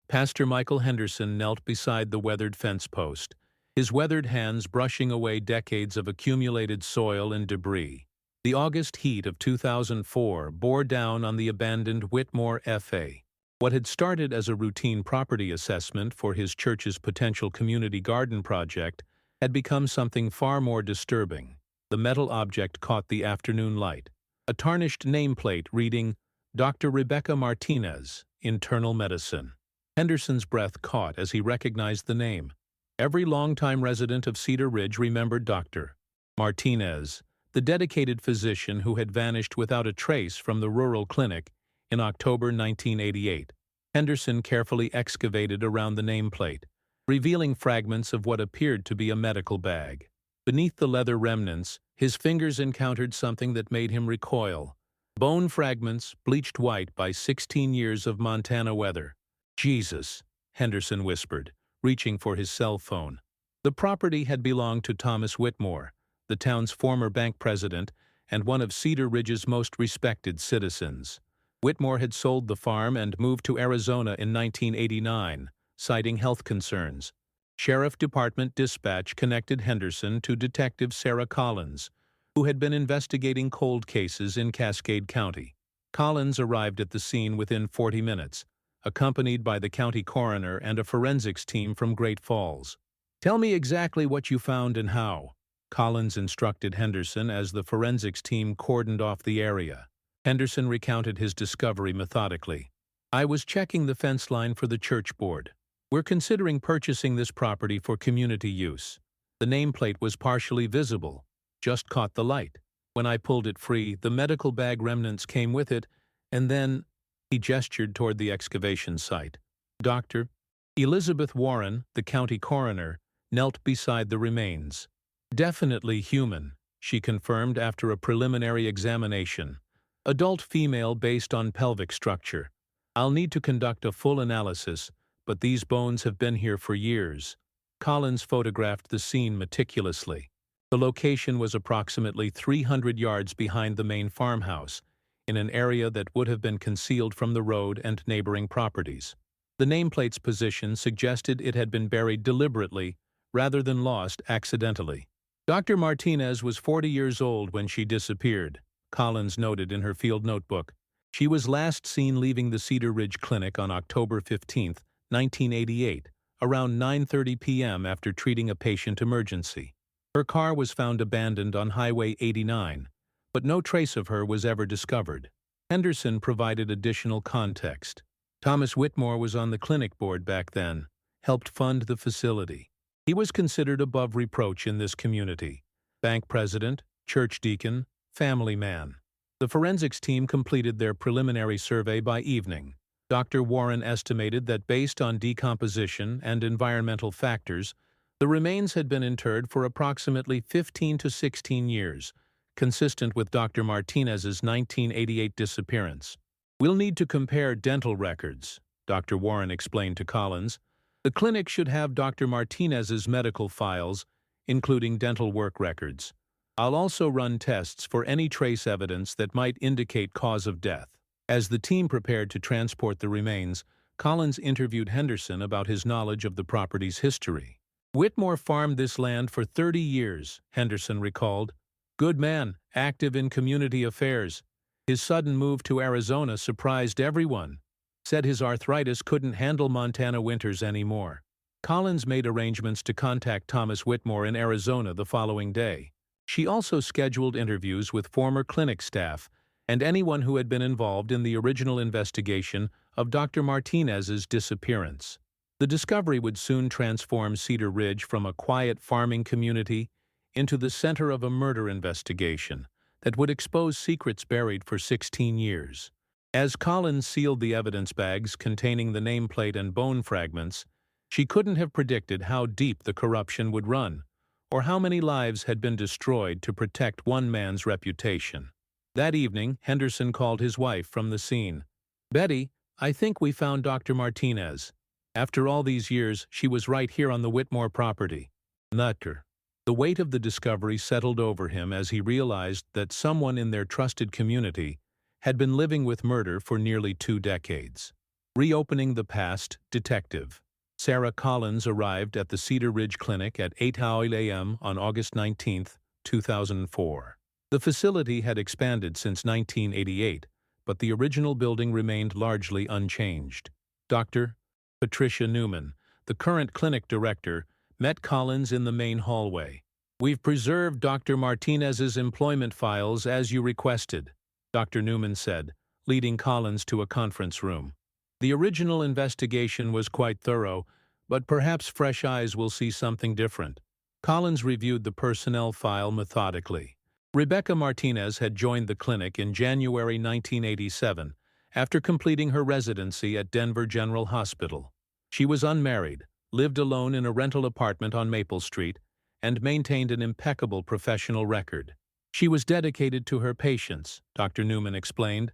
Pastor Michael Henderson knelt beside the weathered fence post, his weathered hands brushing away decades of accumulated soil and debris. The August heat of 2004 bore down on the abandoned Whitmore FA. What had started as a routine property assessment for his church's potential community garden project had become something far more disturbing. The metal object caught the afternoon light. A tarnished nameplate reading, Dr. Rebecca Martinez, Internal Medicine. Henderson's breath caught as he recognized the name. Every longtime resident of Cedar Ridge remembered Dr. Martinez, the dedicated physician who had vanished without a trace from the rural clinic in October 1988. Henderson carefully excavated around the nameplate, revealing fragments of what appeared to be a medical bag. Beneath the leather remnants, his fingers encountered something that made him recoil. Bone fragments, bleached white by 16 years of Montana weather. Jesus, Henderson whispered, reaching for his cell phone. The property had belonged to Thomas Whitmore, the town's former bank president and one of Cedar Ridge's most respected citizens. Whitmore had sold the farm and moved to Arizona in 1989, citing health concerns. Sheriff Department dispatch connected Henderson to Detective Sarah Collins, who had been investigating cold cases in Cascade County. Collins arrived at the scene within 40 minutes, accompanied by the county coroner and a forensics team from Great Falls. "Tell me exactly what you found and how," Collins instructed Henderson as the forensics team cordoned off the area. Henderson recounted his discovery methodically. "I was checking the fence line for the church board. We're considering purchasing this property for community use. The nameplate was partially visible, just caught the light. When I pulled it free, the medical bag remnants came with it, and then—" he gestured toward the excavation site. Dr. Elizabeth Warren, the county coroner, knelt beside the remains. "Definitely human," she confirmed after a preliminary examination. "Adult female based on pelvic structure. I'll need to conduct a full analysis, but these bones have been here for years." Collins photographed the scene meticulously. The location was approximately 300 yards behind the main farmhouse, in an area that would have been concealed from the road and neighboring properties. The nameplate's position suggested it had been buried deliberately rather than lost accidentally. "Dr. Martinez was 40 years old when she disappeared," Collins noted in her field notebook. "She was last seen leaving the Cedar Ridge Clinic on October 15, 1988, around 9:30 p.m. after treating a patient emergency. Her car was found abandoned on Highway 89, but no trace of her was ever discovered." Henderson provided additional context. "Thomas Whitmore was on the clinic board back then, helped fund the facility. He was considered above reproach in this community. Bank president, church deacon, family man." The forensics team completed their preliminary survey by evening. Dr. Warren estimated that based on decomposition and environmental factors, the remains had been interred for approximately 15 to 16 years, consistent with Dr. Martinez's 1988 disappearance. "We'll need to compare dental records," Dr. Warren explained to Collins. "The clinic should have Dr. Martinez's medical files, including dental work records. I'll also run tests for any trace evidence that might indicate cause of death." As the team prepared to transport the remains, Collins interviewed Henderson about his knowledge of the property's history. "Whitmore farmed this land for 30 years, Henderson recalled. "Good man, active in community affairs. His sudden move to Arizona surprised everyone. Said his arthritis couldn't handle Montana winters anymore." Collins made arrangements to contact Thomas Whitmore in Arizona the following day. She also scheduled interviews with former clinic staff and anyone who had been involved in the original investigation of Dr. Martinez's disappearance. The discovery would soon transform Cedar Ridge from a quiet farming community into the center of a murder investigation that would expose secrets buried for 16 years. As Collins sealed the evidence bags containing the nameplate and bone fragments, she couldn't have predicted how deep the corruption would run, or how many lives had been destroyed to protect one man's reputation. That evening, Henderson called his wife from the scene. "Betty, I think we found Dr. Martinez. After all these years, she was right here on the Whitmore property." Nutter. The weight of the discovery settled over him as he realized that someone in their trusted community had been living with murder for nearly 2 decades. Reopening the past, Detective Sarah Collins arrived at the Cedar Ridge Clinic at 8 a.m. on August 19, 2004. The facility had expanded since 1988, but the original building remained largely unchanged. Dr. Patricia Newman, the current clinic director, met Collins in the main hallway. "We've preserved Dr. Martinez's employment files as you requested," Dr. Newman said, leading Collins to a conference room. "The original investigation was quite thorough, but perhaps fresh eyes will see something different." Collins reviewed the personnel file methodically. Rebecca Martinez had joined the clinic in January 1987 after completing her residency at Denver General Hospital. She was unmarried, lived alone in a rental apartment on Maple Street, and maintained an impeccable professional record. She was dedicated to her patients, Dr. Newman explained,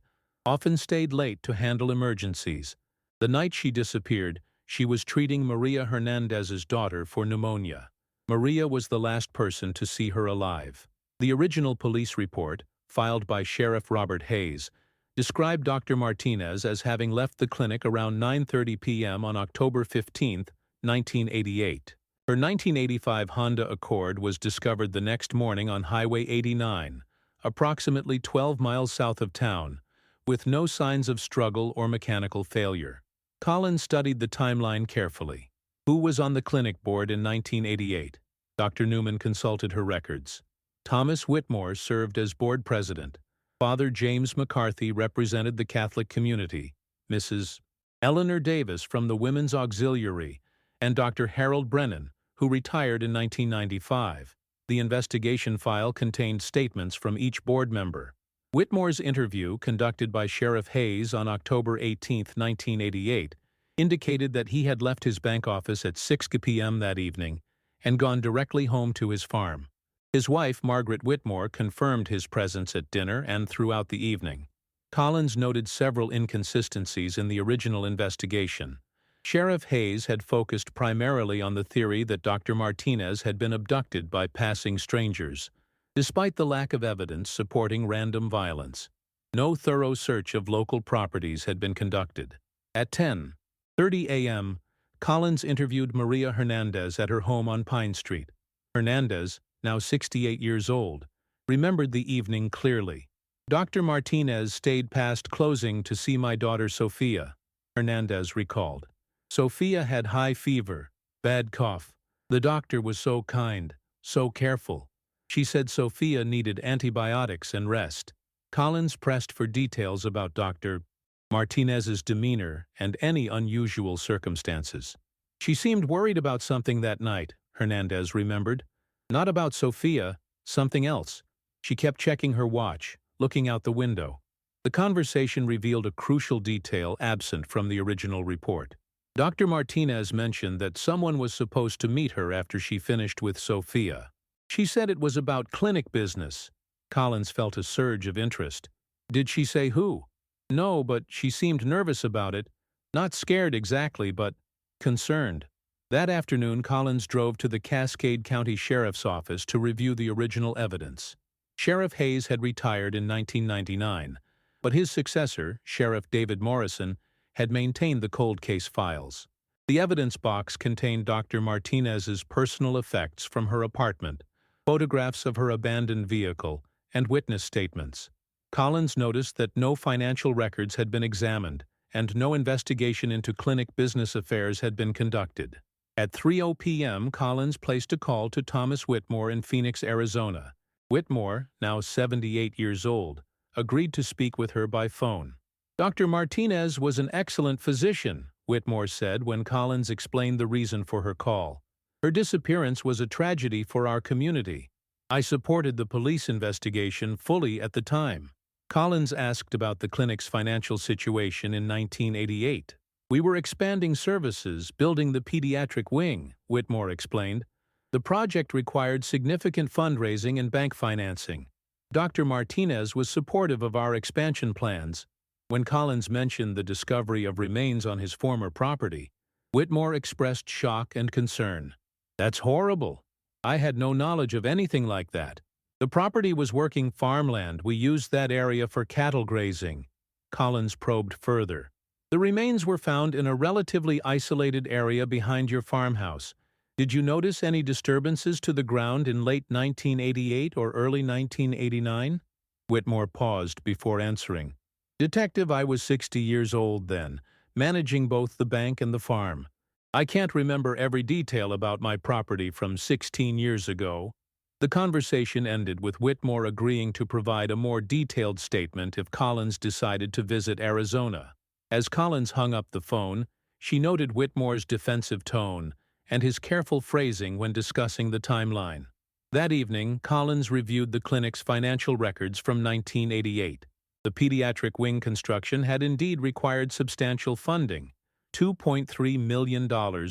often stayed late to handle emergencies. The night she disappeared, she was treating Maria Hernandez's daughter for pneumonia. Maria was the last person to see her alive. The original police report, filed by Sheriff Robert Hayes, described Dr. Martinez as having left the clinic around 9:30 p.m. on October 15, 1988. Her 1985 Honda Accord was discovered the next morning on Highway 89, approximately 12 miles south of town, with no signs of struggle or mechanical failure. Collins studied the timeline carefully. Who was on the clinic board in 1988? Dr. Newman consulted her records. Thomas Whitmore served as board president. Father James McCarthy represented the Catholic community. Mrs. Eleanor Davis from the Women's Auxiliary, and Dr. Harold Brennan, who retired in 1995. The investigation file contained statements from each board member. Whitmore's interview, conducted by Sheriff Hayes on October 18, 1988, indicated that he had left his bank office at 6 p.m. that evening and gone directly home to his farm. His wife, Margaret Whitmore, confirmed his presence at dinner and throughout the evening. Collins noted several inconsistencies in the original investigation. Sheriff Hayes had focused primarily on the theory that Dr. Martinez had been abducted by passing strangers, despite the lack of evidence supporting random violence. No thorough search of local properties had been conducted. At 10:30 a.m., Collins interviewed Maria Hernandez at her home on Pine Street. Hernandez, now 68 years old, remembered the evening clearly. "Dr. Martinez stayed past closing to see my daughter Sophia," Hernandez recalled. "Sophia had high fever, bad cough. The doctor was so kind, so careful. She said Sophia needed antibiotics and rest." Collins pressed for details about Dr. Martinez's demeanor and any unusual circumstances. "She seemed worried about something that night," Hernandez remembered. "Not about Sophia, something else. She kept checking her watch, looking out the window." The conversation revealed a crucial detail absent from the original report. Dr. Martinez mentioned that someone was supposed to meet her after she finished with Sophia. She said it was about clinic business. Collins felt a surge of interest. "Did she say who?" "No, but she seemed nervous about it. Not scared exactly, but concerned." That afternoon, Collins drove to the Cascade County Sheriff's Office to review the original evidence. Sheriff Hayes had retired in 1999, but his successor, Sheriff David Morrison, had maintained the cold case files. The evidence box contained Dr. Martinez's personal effects from her apartment, photographs of her abandoned vehicle, and witness statements. Collins noticed that no financial records had been examined, and no investigation into clinic business affairs had been conducted. At 3:00 p.m., Collins placed a call to Thomas Whitmore in Phoenix, Arizona. Whitmore, now 78 years old, agreed to speak with her by phone. "Dr. Martinez was an excellent physician," Whitmore said when Collins explained the reason for her call. "Her disappearance was a tragedy for our community. I supported the police investigation fully at the time." Collins asked about the clinic's financial situation in 1988. "We were expanding services, building the pediatric wing," Whitmore explained. "The project required significant fundraising and bank financing. Dr. Martinez was supportive of our expansion plans." When Collins mentioned the discovery of remains on his former property, Whitmore expressed shock and concern. "That's horrible. I had no knowledge of anything like that. The property was working farmland. We used that area for cattle grazing." Collins probed further. The remains were found in a relatively isolated area behind your farmhouse. Did you notice any disturbances to the ground in late 1988 or early 1989? Whitmore paused before answering. Detective, I was 60 years old then, managing both the bank and the farm. I can't remember every detail about my property from 16 years ago. The conversation ended with Whitmore agreeing to provide a more detailed statement if Collins decided to visit Arizona. As Collins hung up the phone, she noted Whitmore's defensive tone and his careful phrasing when discussing the timeline. That evening, Collins reviewed the clinic's financial records from 1988. The pediatric wing construction had indeed required substantial funding, $2.3 million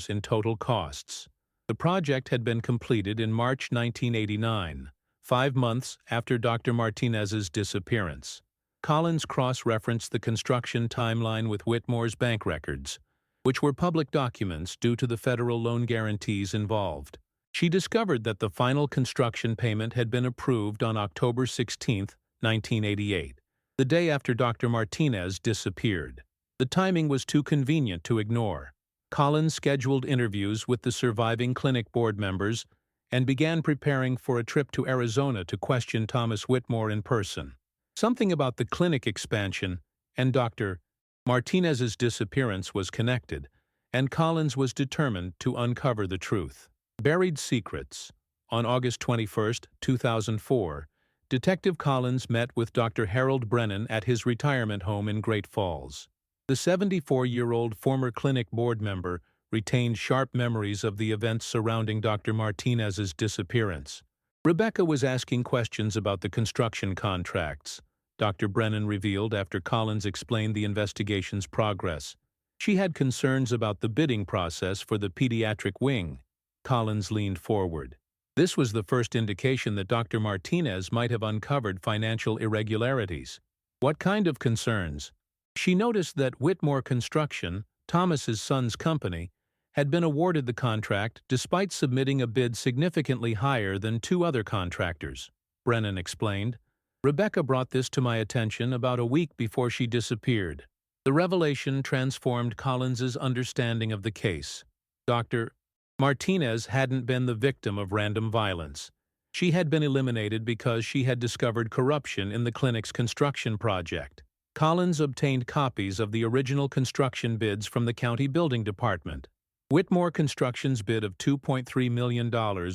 in total costs. The project had been completed in March 1989, 5 months after Dr. Martinez's disappearance. Collins cross-referenced the construction timeline with Whitmore's bank records, which were public documents due to the federal loan guarantees involved. She discovered that the final construction payment had been approved on October 16, 1988, the day after Dr. Martinez disappeared. The timing was too convenient to ignore. Collins scheduled interviews with the surviving clinic board members and began preparing for a trip to Arizona to question Thomas Whitmore in person. Something about the clinic expansion and Dr. Martinez's disappearance was connected, and Collins was determined to uncover the truth. Buried Secrets. On August 21, 2004, Detective Collins met with Dr. Harold Brennan at his retirement home in Great Falls. The 74-year-old former clinic board member retained sharp memories of the events surrounding Dr. Martinez's disappearance. Rebecca was asking questions about the construction contracts, Dr. Brennan revealed after Collins explained the investigation's progress. She had concerns about the bidding process for the pediatric wing. Collins leaned forward. This was the first indication that Dr. Martinez might have uncovered financial irregularities. What kind of concerns? She noticed that Whitmore Construction, Thomas's son's company, had been awarded the contract despite submitting a bid significantly higher than 2 other contractors. Brennan explained. Rebecca brought this to my attention about a week before she disappeared. The revelation transformed Collins's understanding of the case. Dr. Martinez hadn't been the victim of random violence. She had been eliminated because she had discovered corruption in the clinic's construction project. Collins obtained copies of the original construction bids from the county building department. Whitmore Construction's bid of $2.3 million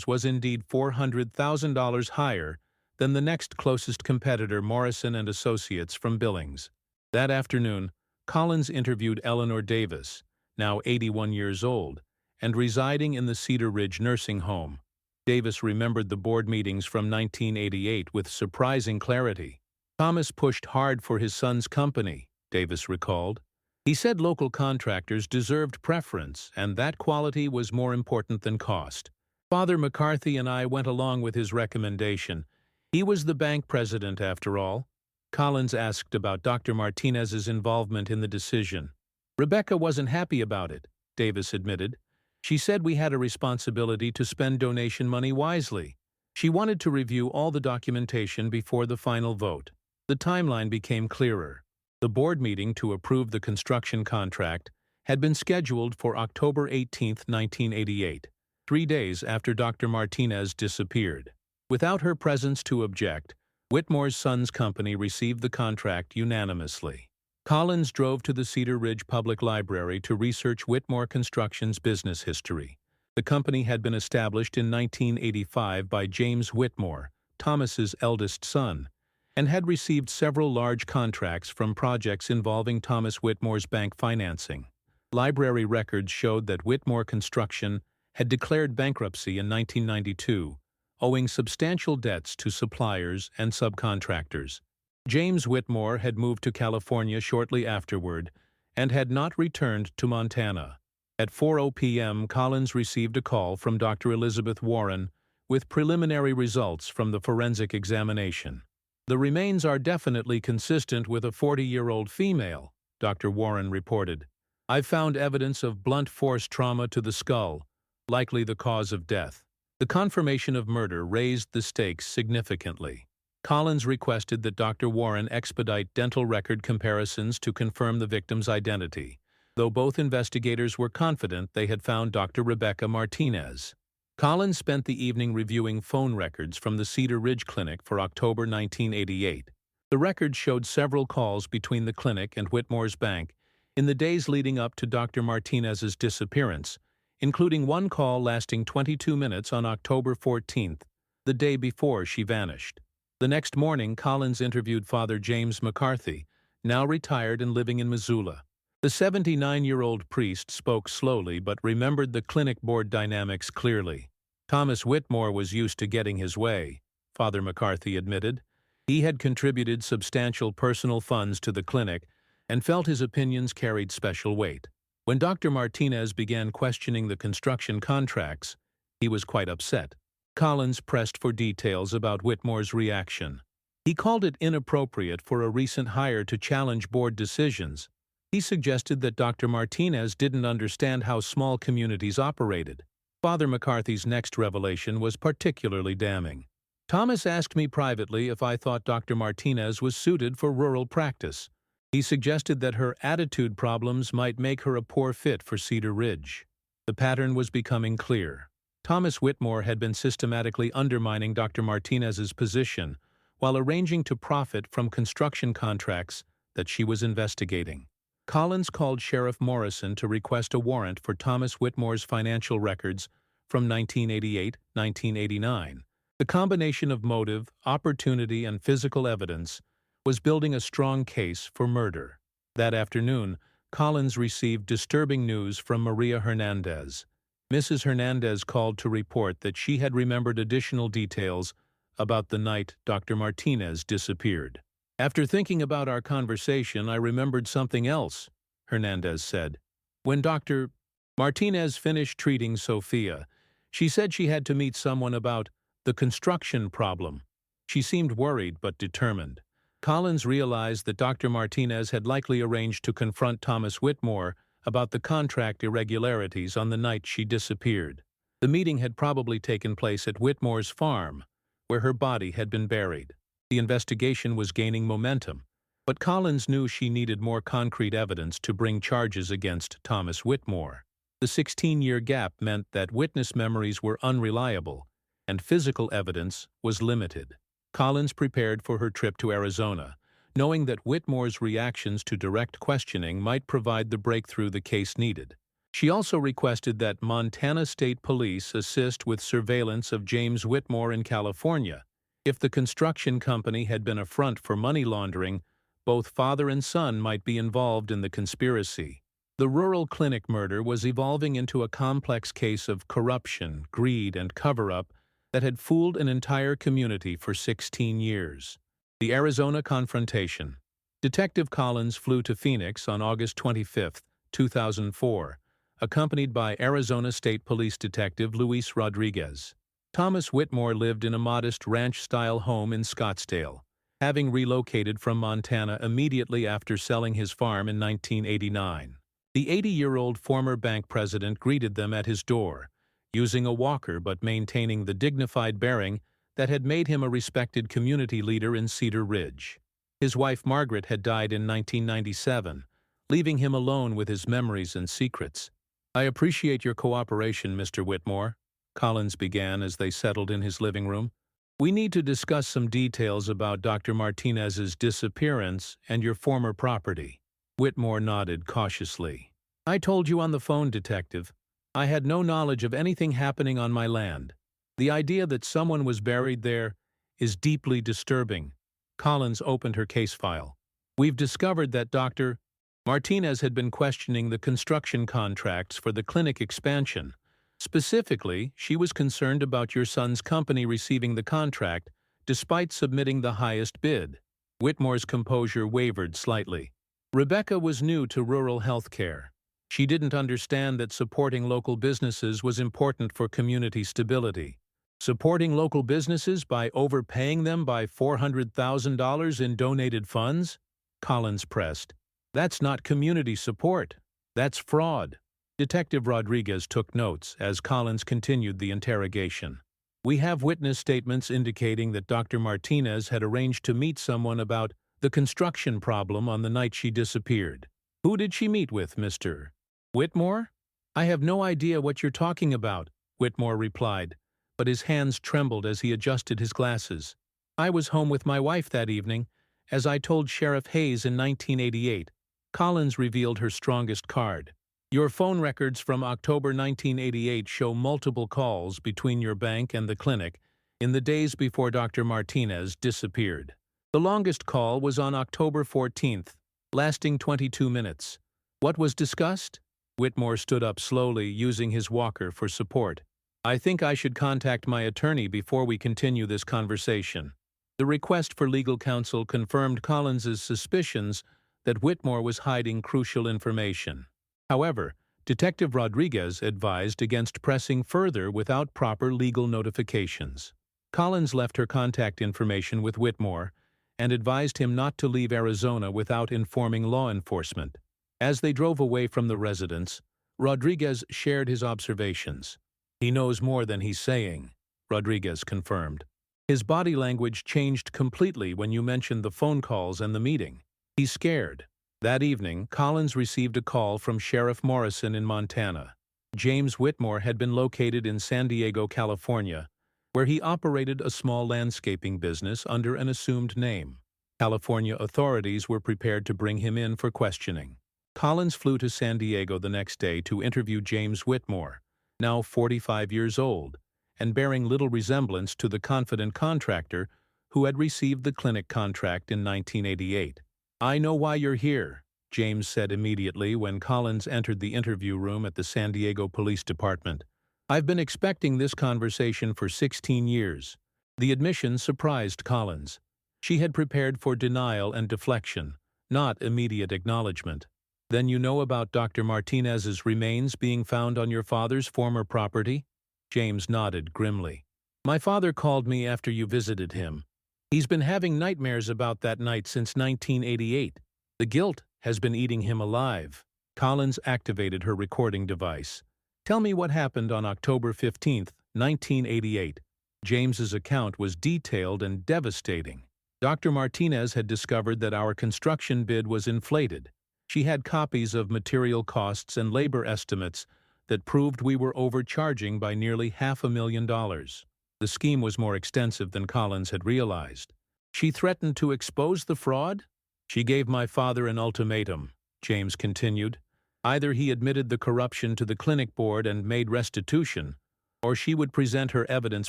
was indeed $400,000 higher than the next closest competitor, Morrison and Associates from Billings. That afternoon, Collins interviewed Eleanor Davis, now 81 years old, and residing in the Cedar Ridge nursing home. Davis remembered the board meetings from 1988 with surprising clarity. Thomas pushed hard for his son's company, Davis recalled. He said local contractors deserved preference, and that quality was more important than cost. Father McCarthy and I went along with his recommendation. He was the bank president, after all. Collins asked about Dr. Martinez's involvement in the decision. Rebecca wasn't happy about it, Davis admitted. She said we had a responsibility to spend donation money wisely. She wanted to review all the documentation before the final vote. The timeline became clearer. The board meeting to approve the construction contract had been scheduled for October 18, 1988, 3 days after Dr. Martinez disappeared. Without her presence to object, Whitmore's son's company received the contract unanimously. Collins drove to the Cedar Ridge Public Library to research Whitmore Construction's business history. The company had been established in 1985 by James Whitmore, Thomas's eldest son, and had received several large contracts from projects involving Thomas Whitmore's bank financing. Library records showed that Whitmore Construction had declared bankruptcy in 1992, owing substantial debts to suppliers and subcontractors. James Whitmore had moved to California shortly afterward and had not returned to Montana. At 4:00 p.m., Collins received a call from Dr. Elizabeth Warren with preliminary results from the forensic examination. The remains are definitely consistent with a 40-year-old female, Dr. Warren reported. I've found evidence of blunt force trauma to the skull, likely the cause of death. The confirmation of murder raised the stakes significantly. Collins requested that Dr. Warren expedite dental record comparisons to confirm the victim's identity, though both investigators were confident they had found Dr. Rebecca Martinez. Collins spent the evening reviewing phone records from the Cedar Ridge Clinic for October 1988. The records showed several calls between the clinic and Whitmore's bank in the days leading up to Dr. Martinez's disappearance, including one call lasting 22 minutes on October 14th, the day before she vanished. The next morning, Collins interviewed Father James McCarthy, now retired and living in Missoula. The 79-year-old priest spoke slowly but remembered the clinic board dynamics clearly. Thomas Whitmore was used to getting his way, Father McCarthy admitted. He had contributed substantial personal funds to the clinic and felt his opinions carried special weight. When Dr. Martinez began questioning the construction contracts, he was quite upset. Collins pressed for details about Whitmore's reaction. He called it inappropriate for a recent hire to challenge board decisions. He suggested that Dr. Martinez didn't understand how small communities operated. Father McCarthy's next revelation was particularly damning. Thomas asked me privately if I thought Dr. Martinez was suited for rural practice. He suggested that her attitude problems might make her a poor fit for Cedar Ridge. The pattern was becoming clear. Thomas Whitmore had been systematically undermining Dr. Martinez's position while arranging to profit from construction contracts that she was investigating. Collins called Sheriff Morrison to request a warrant for Thomas Whitmore's financial records from 1988-1989. The combination of motive, opportunity, and physical evidence was building a strong case for murder. That afternoon, Collins received disturbing news from Maria Hernandez. Mrs. Hernandez called to report that she had remembered additional details about the night Dr. Martinez disappeared. "After thinking about our conversation, I remembered something else," Hernandez said. "When Dr. Martinez finished treating Sophia, she said she had to meet someone about the construction problem. She seemed worried but determined." Collins realized that Dr. Martinez had likely arranged to confront Thomas Whitmore about the contract irregularities on the night she disappeared. The meeting had probably taken place at Whitmore's farm, where her body had been buried. The investigation was gaining momentum, but Collins knew she needed more concrete evidence to bring charges against Thomas Whitmore. The 16-year gap meant that witness memories were unreliable, and physical evidence was limited. Collins prepared for her trip to Arizona, knowing that Whitmore's reactions to direct questioning might provide the breakthrough the case needed. She also requested that Montana State Police assist with surveillance of James Whitmore in California. If the construction company had been a front for money laundering, both father and son might be involved in the conspiracy. The rural clinic murder was evolving into a complex case of corruption, greed, and cover-up that had fooled an entire community for 16 years. The Arizona confrontation. Detective Collins flew to Phoenix on August 25, 2004, accompanied by Arizona State Police Detective Luis Rodriguez. Thomas Whitmore lived in a modest ranch-style home in Scottsdale, having relocated from Montana immediately after selling his farm in 1989. The 80-year-old former bank president greeted them at his door, using a walker but maintaining the dignified bearing that had made him a respected community leader in Cedar Ridge. His wife Margaret had died in 1997, leaving him alone with his memories and secrets. "I appreciate your cooperation, Mr. Whitmore," Collins began as they settled in his living room. "We need to discuss some details about Dr. Martinez's disappearance and your former property." Whitmore nodded cautiously. "I told you on the phone, Detective. I had no knowledge of anything happening on my land. The idea that someone was buried there is deeply disturbing." Collins opened her case file. "We've discovered that Dr. Martinez had been questioning the construction contracts for the clinic expansion. Specifically, she was concerned about your son's company receiving the contract despite submitting the highest bid." Whitmore's composure wavered slightly. Rebecca was new to rural health care. She didn't understand that supporting local businesses was important for community stability. Supporting local businesses by overpaying them by $400,000 in donated funds? Collins pressed. "That's not community support. That's fraud." Detective Rodriguez took notes as Collins continued the interrogation. We have witness statements indicating that Dr. Martinez had arranged to meet someone about the construction problem on the night she disappeared. Who did she meet with, Mr. Whitmore? I have no idea what you're talking about, Whitmore replied, but his hands trembled as he adjusted his glasses. I was home with my wife that evening, as I told Sheriff Hayes in 1988. Collins revealed her strongest card. Your phone records from October 1988 show multiple calls between your bank and the clinic in the days before Dr. Martinez disappeared. The longest call was on October 14th, lasting 22 minutes. What was discussed? Whitmore stood up slowly, using his walker for support. I think I should contact my attorney before we continue this conversation. The request for legal counsel confirmed Collins's suspicions that Whitmore was hiding crucial information. However, Detective Rodriguez advised against pressing further without proper legal notifications. Collins left her contact information with Whitmore and advised him not to leave Arizona without informing law enforcement. As they drove away from the residence, Rodriguez shared his observations. He knows more than he's saying, Rodriguez confirmed. His body language changed completely when you mentioned the phone calls and the meeting. He's scared. That evening, Collins received a call from Sheriff Morrison in Montana. James Whitmore had been located in San Diego, California, where he operated a small landscaping business under an assumed name. California authorities were prepared to bring him in for questioning. Collins flew to San Diego the next day to interview James Whitmore, now 45 years old, and bearing little resemblance to the confident contractor who had received the clinic contract in 1988. I know why you're here, James said immediately when Collins entered the interview room at the San Diego Police Department. I've been expecting this conversation for 16 years. The admission surprised Collins. She had prepared for denial and deflection, not immediate acknowledgement. Then you know about Dr. Martinez's remains being found on your father's former property? James nodded grimly. My father called me after you visited him. He's been having nightmares about that night since 1988. The guilt has been eating him alive. Collins activated her recording device. Tell me what happened on October 15, 1988. James's account was detailed and devastating. Dr. Martinez had discovered that our construction bid was inflated. She had copies of material costs and labor estimates that proved we were overcharging by nearly $500,000. The scheme was more extensive than Collins had realized. She threatened to expose the fraud? She gave my father an ultimatum, James continued. Either he admitted the corruption to the clinic board and made restitution, or she would present her evidence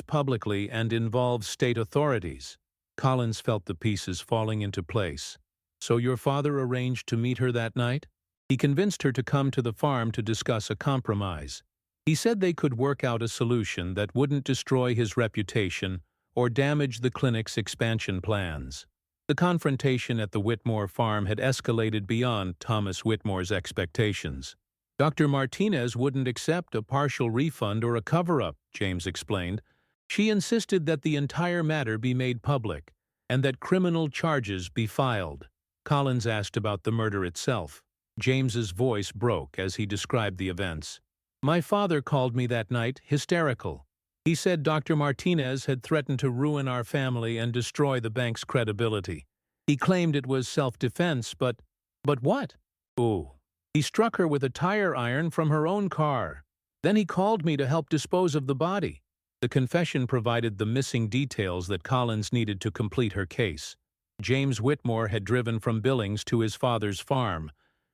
publicly and involve state authorities. Collins felt the pieces falling into place. So your father arranged to meet her that night? He convinced her to come to the farm to discuss a compromise. He said they could work out a solution that wouldn't destroy his reputation or damage the clinic's expansion plans. The confrontation at the Whitmore farm had escalated beyond Thomas Whitmore's expectations. Dr. Martinez wouldn't accept a partial refund or a cover-up, James explained. She insisted that the entire matter be made public and that criminal charges be filed. Collins asked about the murder itself. James's voice broke as he described the events. My father called me that night, hysterical. He said Dr. Martinez had threatened to ruin our family and destroy the bank's credibility. He claimed it was self-defense, but what? Oh. He struck her with a tire iron from her own car. Then he called me to help dispose of the body. The confession provided the missing details that Collins needed to complete her case. James Whitmore had driven from Billings to his father's farm,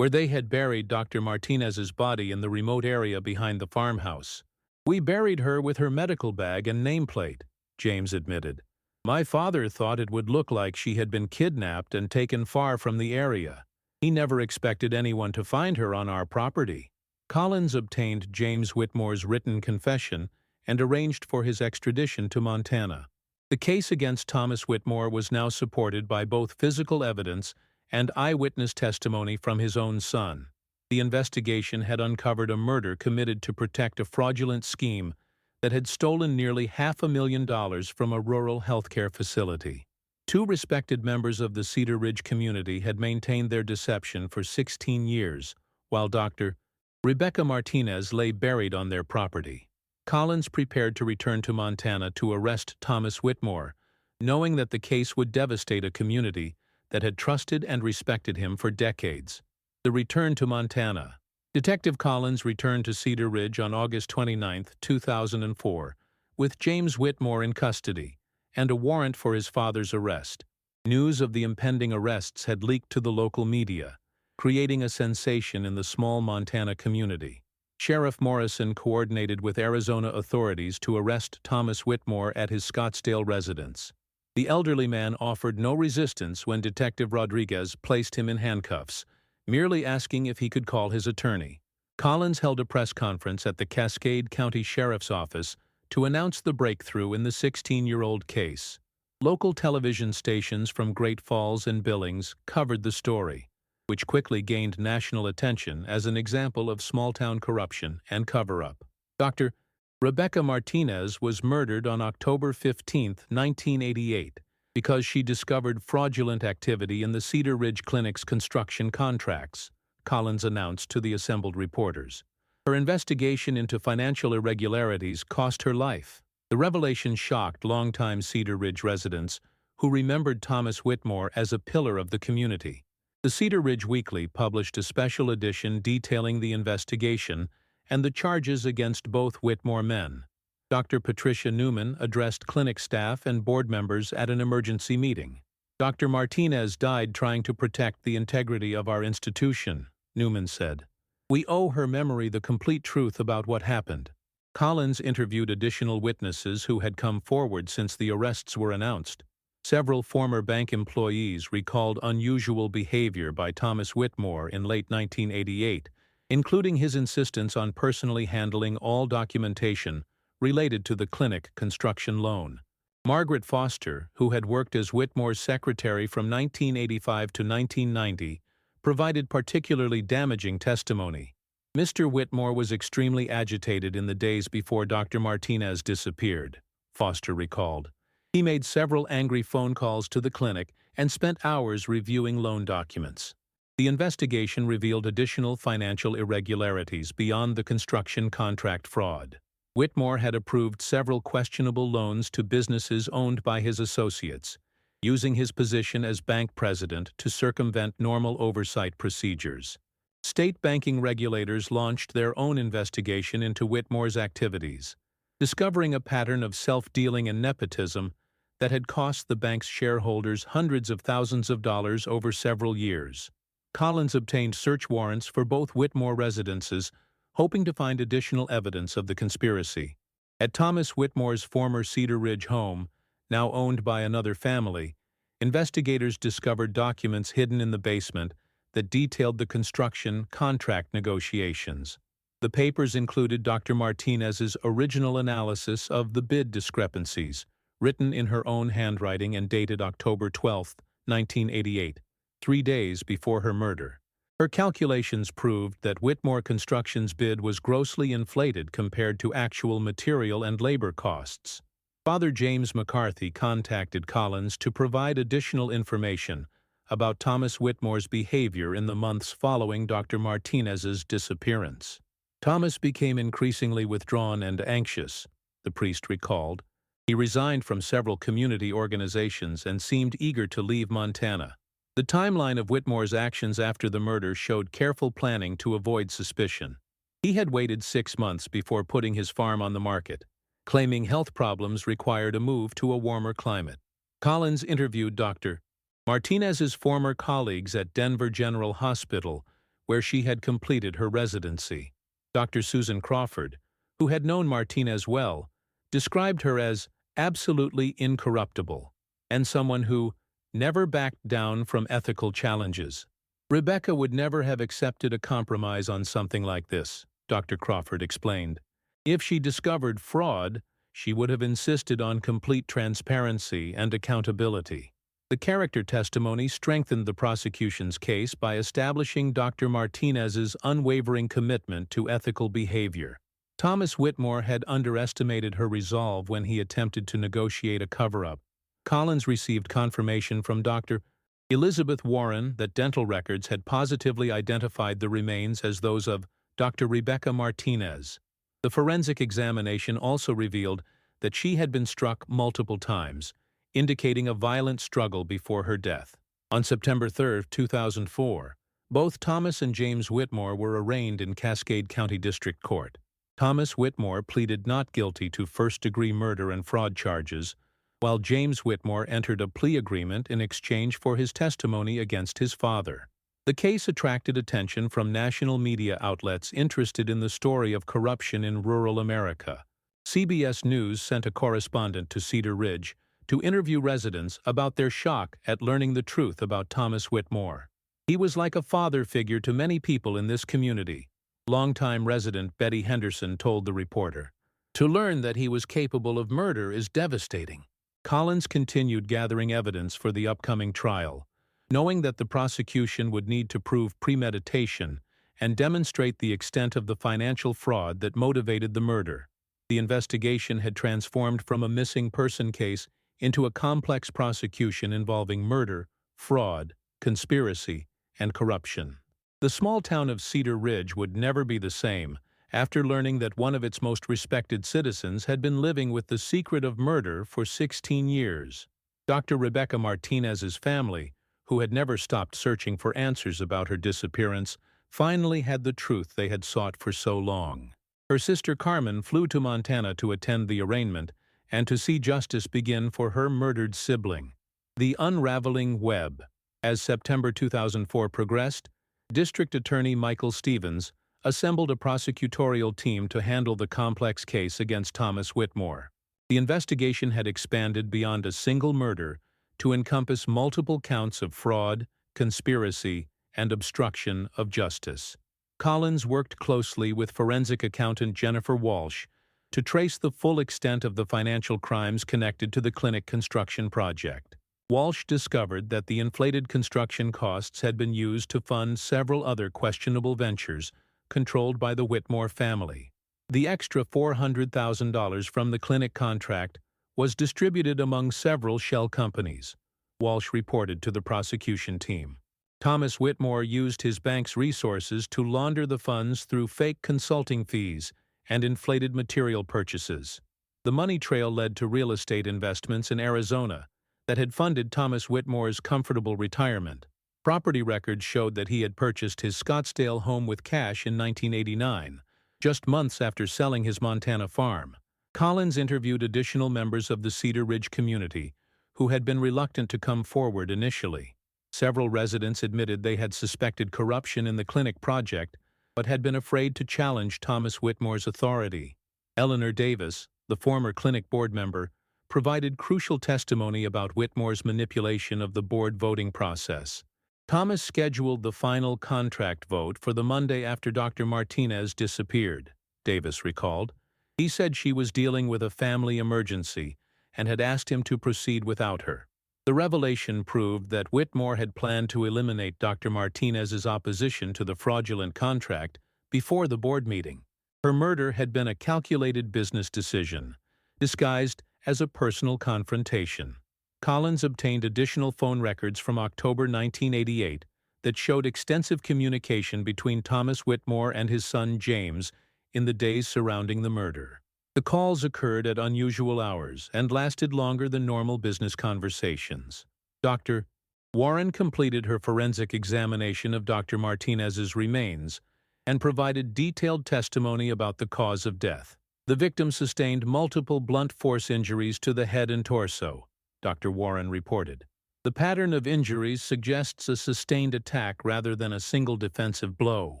where they had buried Dr. Martinez's body in the remote area behind the farmhouse. We buried her with her medical bag and nameplate, James admitted. My father thought it would look like she had been kidnapped and taken far from the area. He never expected anyone to find her on our property. Collins obtained James Whitmore's written confession and arranged for his extradition to Montana. The case against Thomas Whitmore was now supported by both physical evidence and eyewitness testimony from his own son. The investigation had uncovered a murder committed to protect a fraudulent scheme that had stolen nearly $500,000 from a rural healthcare facility. Two respected members of the Cedar Ridge community had maintained their deception for 16 years, while Dr. Rebecca Martinez lay buried on their property. Collins prepared to return to Montana to arrest Thomas Whitmore, knowing that the case would devastate a community that had trusted and respected him for decades. The return to Montana. Detective Collins returned to Cedar Ridge on August 29, 2004, with James Whitmore in custody and a warrant for his father's arrest. News of the impending arrests had leaked to the local media, creating a sensation in the small Montana community. Sheriff Morrison coordinated with Arizona authorities to arrest Thomas Whitmore at his Scottsdale residence. The elderly man offered no resistance when Detective Rodriguez placed him in handcuffs, merely asking if he could call his attorney. Collins held a press conference at the Cascade County Sheriff's Office to announce the breakthrough in the 16-year-old case. Local television stations from Great Falls and Billings covered the story, which quickly gained national attention as an example of small-town corruption and cover-up. Dr. Rebecca Martinez was murdered on October 15, 1988, because she discovered fraudulent activity in the Cedar Ridge Clinic's construction contracts, Collins announced to the assembled reporters. Her investigation into financial irregularities cost her life. The revelation shocked longtime Cedar Ridge residents who remembered Thomas Whitmore as a pillar of the community. The Cedar Ridge Weekly published a special edition detailing the investigation and the charges against both Whitmore men. Dr. Patricia Newman addressed clinic staff and board members at an emergency meeting. Dr. Martinez died trying to protect the integrity of our institution, Newman said. We owe her memory the complete truth about what happened. Collins interviewed additional witnesses who had come forward since the arrests were announced. Several former bank employees recalled unusual behavior by Thomas Whitmore in late 1988, including his insistence on personally handling all documentation related to the clinic construction loan. Margaret Foster, who had worked as Whitmore's secretary from 1985 to 1990, provided particularly damaging testimony. Mr. Whitmore was extremely agitated in the days before Dr. Martinez disappeared, Foster recalled. He made several angry phone calls to the clinic and spent hours reviewing loan documents. The investigation revealed additional financial irregularities beyond the construction contract fraud. Whitmore had approved several questionable loans to businesses owned by his associates, using his position as bank president to circumvent normal oversight procedures. State banking regulators launched their own investigation into Whitmore's activities, discovering a pattern of self-dealing and nepotism that had cost the bank's shareholders hundreds of thousands of dollars over several years. Collins obtained search warrants for both Whitmore residences, hoping to find additional evidence of the conspiracy. At Thomas Whitmore's former Cedar Ridge home, now owned by another family, investigators discovered documents hidden in the basement that detailed the construction contract negotiations. The papers included Dr. Martinez's original analysis of the bid discrepancies, written in her own handwriting and dated October 12, 1988, 3 days before her murder. Her calculations proved that Whitmore Construction's bid was grossly inflated compared to actual material and labor costs. Father James McCarthy contacted Collins to provide additional information about Thomas Whitmore's behavior in the months following Dr. Martinez's disappearance. Thomas became increasingly withdrawn and anxious, the priest recalled. He resigned from several community organizations and seemed eager to leave Montana. The timeline of Whitmore's actions after the murder showed careful planning to avoid suspicion. He had waited 6 months before putting his farm on the market, claiming health problems required a move to a warmer climate. Collins interviewed Dr. Martinez's former colleagues at Denver General Hospital, where she had completed her residency. Dr. Susan Crawford, who had known Martinez well, described her as absolutely incorruptible and someone who never backed down from ethical challenges. Rebecca would never have accepted a compromise on something like this, Dr. Crawford explained. If she discovered fraud, she would have insisted on complete transparency and accountability. The character testimony strengthened the prosecution's case by establishing Dr. Martinez's unwavering commitment to ethical behavior. Thomas Whitmore had underestimated her resolve when he attempted to negotiate a cover-up. Collins received confirmation from Dr. Elizabeth Warren that dental records had positively identified the remains as those of Dr. Rebecca Martinez. The forensic examination also revealed that she had been struck multiple times, indicating a violent struggle before her death. On September 3, 2004, both Thomas and James Whitmore were arraigned in Cascade County District Court. Thomas Whitmore pleaded not guilty to first-degree murder and fraud charges, while James Whitmore entered a plea agreement in exchange for his testimony against his father. The case attracted attention from national media outlets interested in the story of corruption in rural America. CBS News sent a correspondent to Cedar Ridge to interview residents about their shock at learning the truth about Thomas Whitmore. He was like a father figure to many people in this community, longtime resident Betty Henderson told the reporter. To learn that he was capable of murder is devastating. Collins continued gathering evidence for the upcoming trial, knowing that the prosecution would need to prove premeditation and demonstrate the extent of the financial fraud that motivated the murder. The investigation had transformed from a missing person case into a complex prosecution involving murder, fraud, conspiracy, and corruption. The small town of Cedar Ridge would never be the same after learning that one of its most respected citizens had been living with the secret of murder for 16 years. Dr. Rebecca Martinez's family, who had never stopped searching for answers about her disappearance, finally had the truth they had sought for so long. Her sister Carmen flew to Montana to attend the arraignment and to see justice begin for her murdered sibling. The unraveling web. As September 2004 progressed, District Attorney Michael Stevens assembled a prosecutorial team to handle the complex case against Thomas Whitmore. The investigation had expanded beyond a single murder to encompass multiple counts of fraud, conspiracy, and obstruction of justice. Collins worked closely with forensic accountant Jennifer Walsh to trace the full extent of the financial crimes connected to the clinic construction project. Walsh discovered that the inflated construction costs had been used to fund several other questionable ventures controlled by the Whitmore family. The extra $400,000 from the clinic contract was distributed among several shell companies, Walsh reported to the prosecution team. Thomas Whitmore used his bank's resources to launder the funds through fake consulting fees and inflated material purchases. The money trail led to real estate investments in Arizona that had funded Thomas Whitmore's comfortable retirement. Property records showed that he had purchased his Scottsdale home with cash in 1989, just months after selling his Montana farm. Collins interviewed additional members of the Cedar Ridge community who had been reluctant to come forward initially. Several residents admitted they had suspected corruption in the clinic project, but had been afraid to challenge Thomas Whitmore's authority. Eleanor Davis, the former clinic board member, provided crucial testimony about Whitmore's manipulation of the board voting process. Thomas scheduled the final contract vote for the Monday after Dr. Martinez disappeared, Davis recalled. He said she was dealing with a family emergency and had asked him to proceed without her. The revelation proved that Whitmore had planned to eliminate Dr. Martinez's opposition to the fraudulent contract before the board meeting. Her murder had been a calculated business decision, disguised as a personal confrontation. Collins obtained additional phone records from October 1988 that showed extensive communication between Thomas Whitmore and his son James in the days surrounding the murder. The calls occurred at unusual hours and lasted longer than normal business conversations. Dr. Warren completed her forensic examination of Dr. Martinez's remains and provided detailed testimony about the cause of death. The victim sustained multiple blunt force injuries to the head and torso, Dr. Warren reported. The pattern of injuries suggests a sustained attack rather than a single defensive blow.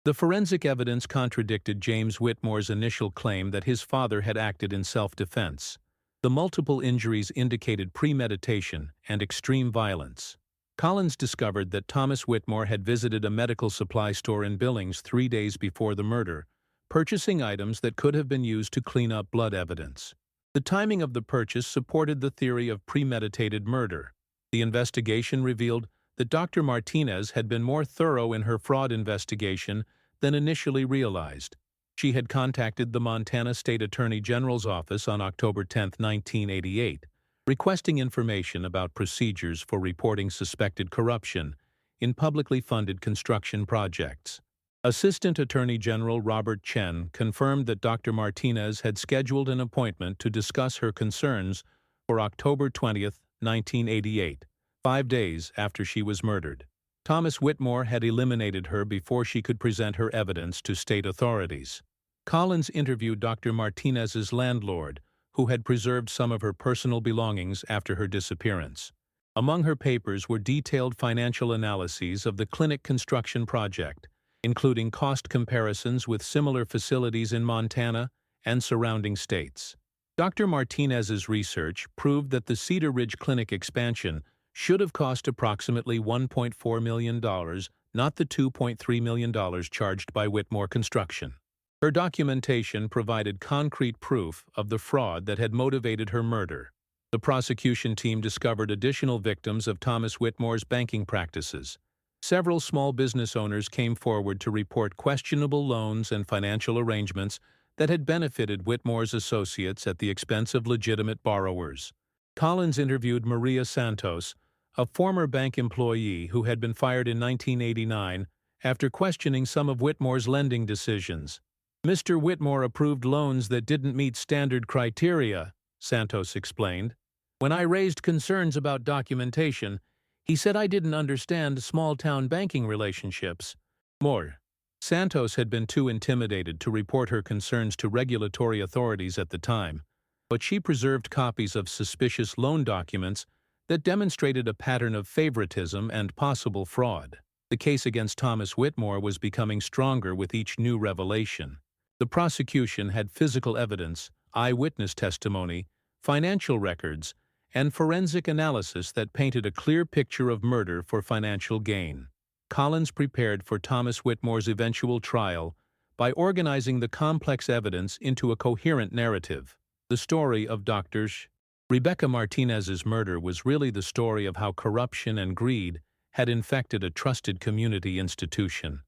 The forensic evidence contradicted James Whitmore's initial claim that his father had acted in self-defense. The multiple injuries indicated premeditation and extreme violence. Collins discovered that Thomas Whitmore had visited a medical supply store in Billings 3 days before the murder, purchasing items that could have been used to clean up blood evidence. The timing of the purchase supported the theory of premeditated murder. The investigation revealed that Dr. Martinez had been more thorough in her fraud investigation than initially realized. She had contacted the Montana State Attorney General's office on October 10, 1988, requesting information about procedures for reporting suspected corruption in publicly funded construction projects. Assistant Attorney General Robert Chen confirmed that Dr. Martinez had scheduled an appointment to discuss her concerns for October 20, 1988, 5 days after she was murdered. Thomas Whitmore had eliminated her before she could present her evidence to state authorities. Collins interviewed Dr. Martinez's landlord, who had preserved some of her personal belongings after her disappearance. Among her papers were detailed financial analyses of the clinic construction project, including cost comparisons with similar facilities in Montana and surrounding states. Dr. Martinez's research proved that the Cedar Ridge Clinic expansion should have cost approximately $1.4 million, not the $2.3 million charged by Whitmore Construction. Her documentation provided concrete proof of the fraud that had motivated her murder. The prosecution team discovered additional victims of Thomas Whitmore's banking practices. Several small business owners came forward to report questionable loans and financial arrangements that had benefited Whitmore's associates at the expense of legitimate borrowers. Collins interviewed Maria Santos, a former bank employee who had been fired in 1989 after questioning some of Whitmore's lending decisions. "Mr. Whitmore approved loans that didn't meet standard criteria," Santos explained. "When I raised concerns about documentation, he said I didn't understand small-town banking relationships." More. Santos had been too intimidated to report her concerns to regulatory authorities at the time, but she preserved copies of suspicious loan documents that demonstrated a pattern of favoritism and possible fraud. The case against Thomas Whitmore was becoming stronger with each new revelation. The prosecution had physical evidence, eyewitness testimony, financial records, and forensic analysis that painted a clear picture of murder for financial gain. Collins prepared for Thomas Whitmore's eventual trial by organizing the complex evidence into a coherent narrative. The story of Dr. Rebecca Martinez's murder was really the story of how corruption and greed had infected a trusted community institution.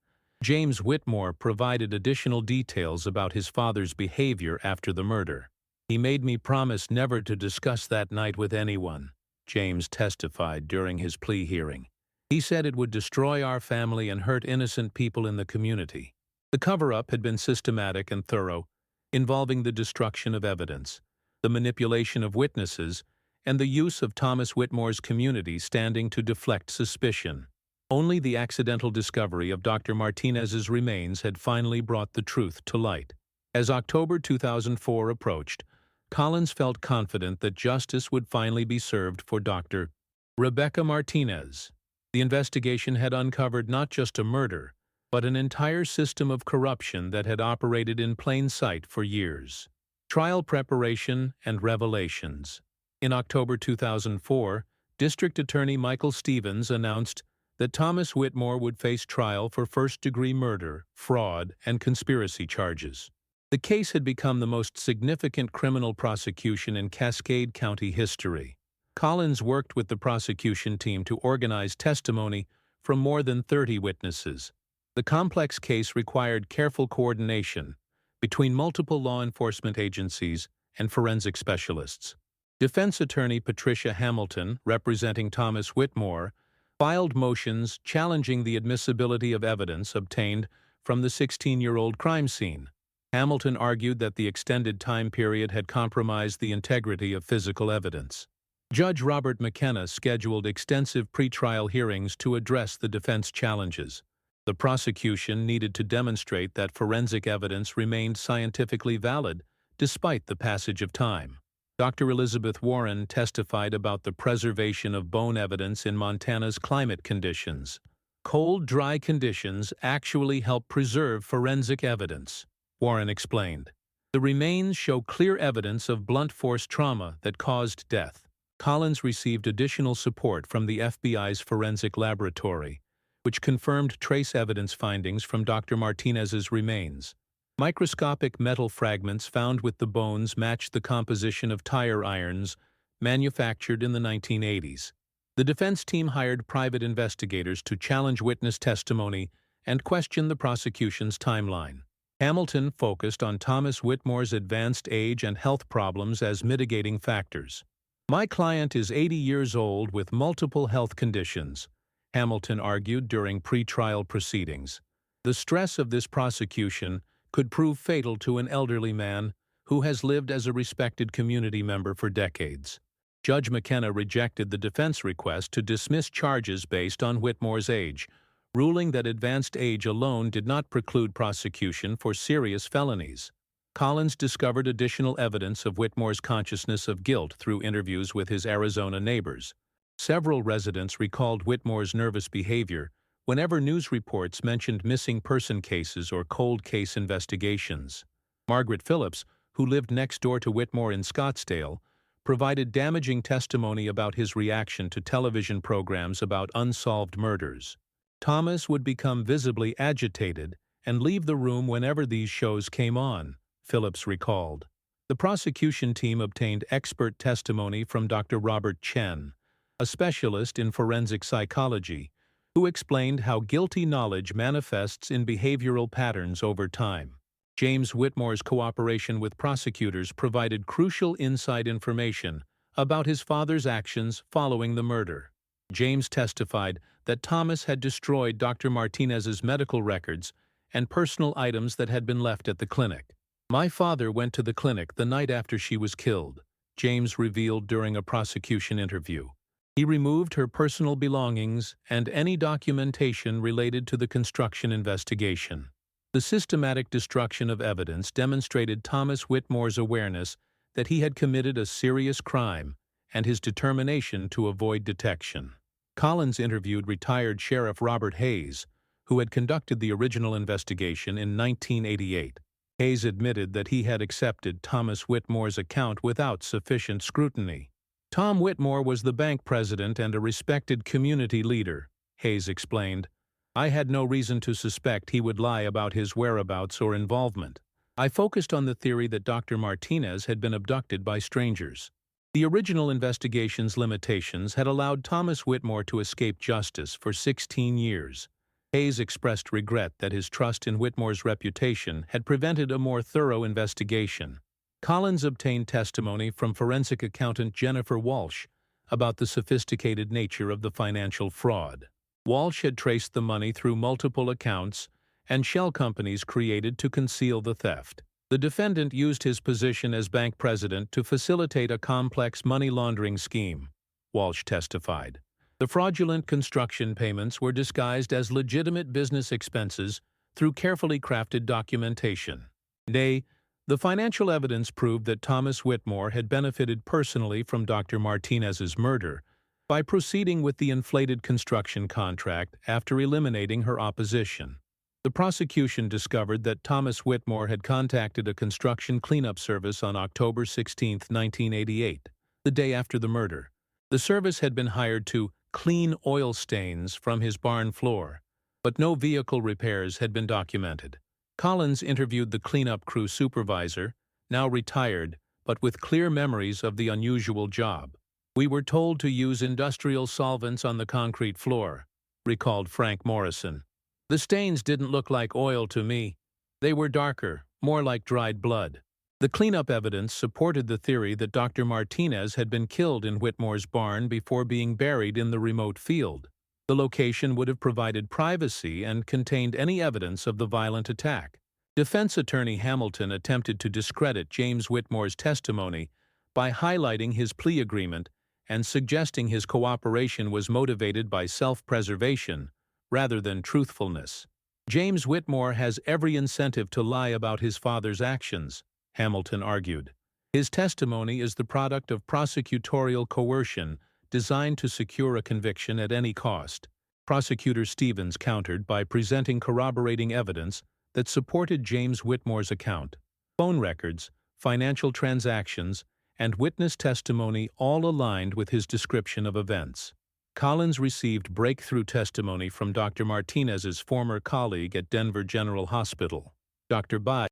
James Whitmore provided additional details about his father's behavior after the murder. "He made me promise never to discuss that night with anyone," James testified during his plea hearing. "He said it would destroy our family and hurt innocent people in the community." The cover-up had been systematic and thorough, involving the destruction of evidence, the manipulation of witnesses, and the use of Thomas Whitmore's community standing to deflect suspicion. Only the accidental discovery of Dr. Martinez's remains had finally brought the truth to light. As October 2004 approached, Collins felt confident that justice would finally be served for Dr. Rebecca Martinez. The investigation had uncovered not just a murder, but an entire system of corruption that had operated in plain sight for years. Trial preparation and revelations. In October 2004, District Attorney Michael Stevens announced that Thomas Whitmore would face trial for first-degree murder, fraud, and conspiracy charges. The case had become the most significant criminal prosecution in Cascade County history. Collins worked with the prosecution team to organize testimony from more than 30 witnesses. The complex case required careful coordination between multiple law enforcement agencies and forensic specialists. Defense attorney Patricia Hamilton, representing Thomas Whitmore, filed motions challenging the admissibility of evidence obtained from the 16-year-old crime scene. Hamilton argued that the extended time period had compromised the integrity of physical evidence. Judge Robert McKenna scheduled extensive pretrial hearings to address the defense challenges. The prosecution needed to demonstrate that forensic evidence remained scientifically valid despite the passage of time. Dr. Elizabeth Warren testified about the preservation of bone evidence in Montana's climate conditions. Cold, dry conditions actually help preserve forensic evidence, Warren explained. The remains show clear evidence of blunt force trauma that caused death. Collins received additional support from the FBI's forensic laboratory, which confirmed trace evidence findings from Dr. Martinez's remains. Microscopic metal fragments found with the bones matched the composition of tire irons manufactured in the 1980s. The defense team hired private investigators to challenge witness testimony and question the prosecution's timeline. Hamilton focused on Thomas Whitmore's advanced age and health problems as mitigating factors. "My client is 80 years old with multiple health conditions," Hamilton argued during pretrial proceedings. The stress of this prosecution could prove fatal to an elderly man who has lived as a respected community member for decades. Judge McKenna rejected the defense request to dismiss charges based on Whitmore's age, ruling that advanced age alone did not preclude prosecution for serious felonies. Collins discovered additional evidence of Whitmore's consciousness of guilt through interviews with his Arizona neighbors. Several residents recalled Whitmore's nervous behavior whenever news reports mentioned missing person cases or cold case investigations. Margaret Phillips, who lived next door to Whitmore in Scottsdale, provided damaging testimony about his reaction to television programs about unsolved murders. Thomas would become visibly agitated and leave the room whenever these shows came on, Phillips recalled. The prosecution team obtained expert testimony from Dr. Robert Chen, a specialist in forensic psychology, who explained how guilty knowledge manifests in behavioral patterns over time. James Whitmore's cooperation with prosecutors provided crucial inside information about his father's actions following the murder. James testified that Thomas had destroyed Dr. Martinez's medical records and personal items that had been left at the clinic. "My father went to the clinic the night after she was killed," James revealed during a prosecution interview. He removed her personal belongings and any documentation related to the construction investigation. The systematic destruction of evidence demonstrated Thomas Whitmore's awareness that he had committed a serious crime and his determination to avoid detection. Collins interviewed retired Sheriff Robert Hayes, who had conducted the original investigation in 1988. Hayes admitted that he had accepted Thomas Whitmore's account without sufficient scrutiny. "Tom Whitmore was the bank president and a respected community leader," Hayes explained. "I had no reason to suspect he would lie about his whereabouts or involvement. I focused on the theory that Dr. Martinez had been abducted by strangers." The original investigation's limitations had allowed Thomas Whitmore to escape justice for 16 years. Hayes expressed regret that his trust in Whitmore's reputation had prevented a more thorough investigation. Collins obtained testimony from forensic accountant Jennifer Walsh about the sophisticated nature of the financial fraud. Walsh had traced the money through multiple accounts and shell companies created to conceal the theft. The defendant used his position as bank president to facilitate a complex money laundering scheme, Walsh testified. The fraudulent construction payments were disguised as legitimate business expenses through carefully crafted documentation. Nay, the financial evidence proved that Thomas Whitmore had benefited personally from Dr. Martinez's murder by proceeding with the inflated construction contract after eliminating her opposition. The prosecution discovered that Thomas Whitmore had contacted a construction cleanup service on October 16, 1988, the day after the murder. The service had been hired to clean oil stains from his barn floor, but no vehicle repairs had been documented. Collins interviewed the cleanup crew supervisor, now retired, but with clear memories of the unusual job. "We were told to use industrial solvents on the concrete floor," recalled Frank Morrison. "The stains didn't look like oil to me. They were darker, more like dried blood." The cleanup evidence supported the theory that Dr. Martinez had been killed in Whitmore's barn before being buried in the remote field. The location would have provided privacy and contained any evidence of the violent attack. Defense attorney Hamilton attempted to discredit James Whitmore's testimony by highlighting his plea agreement and suggesting his cooperation was motivated by self-preservation rather than truthfulness. "James Whitmore has every incentive to lie about his father's actions," Hamilton argued. "His testimony is the product of prosecutorial coercion designed to secure a conviction at any cost." Prosecutor Stevens countered by presenting corroborating evidence that supported James Whitmore's account. Phone records, financial transactions, and witness testimony all aligned with his description of events. Collins received breakthrough testimony from Dr. Martinez's former colleague at Denver General Hospital, Dr. Bai.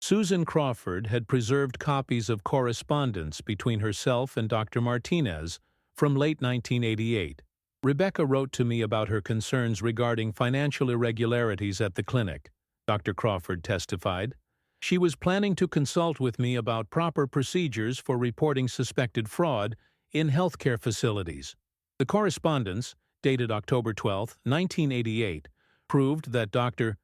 Susan Crawford had preserved copies of correspondence between herself and Dr. Martinez from late 1988. "Rebecca wrote to me about her concerns regarding financial irregularities at the clinic," Dr. Crawford testified. "She was planning to consult with me about proper procedures for reporting suspected fraud in healthcare facilities." The correspondence, dated October 12, 1988, proved that Dr.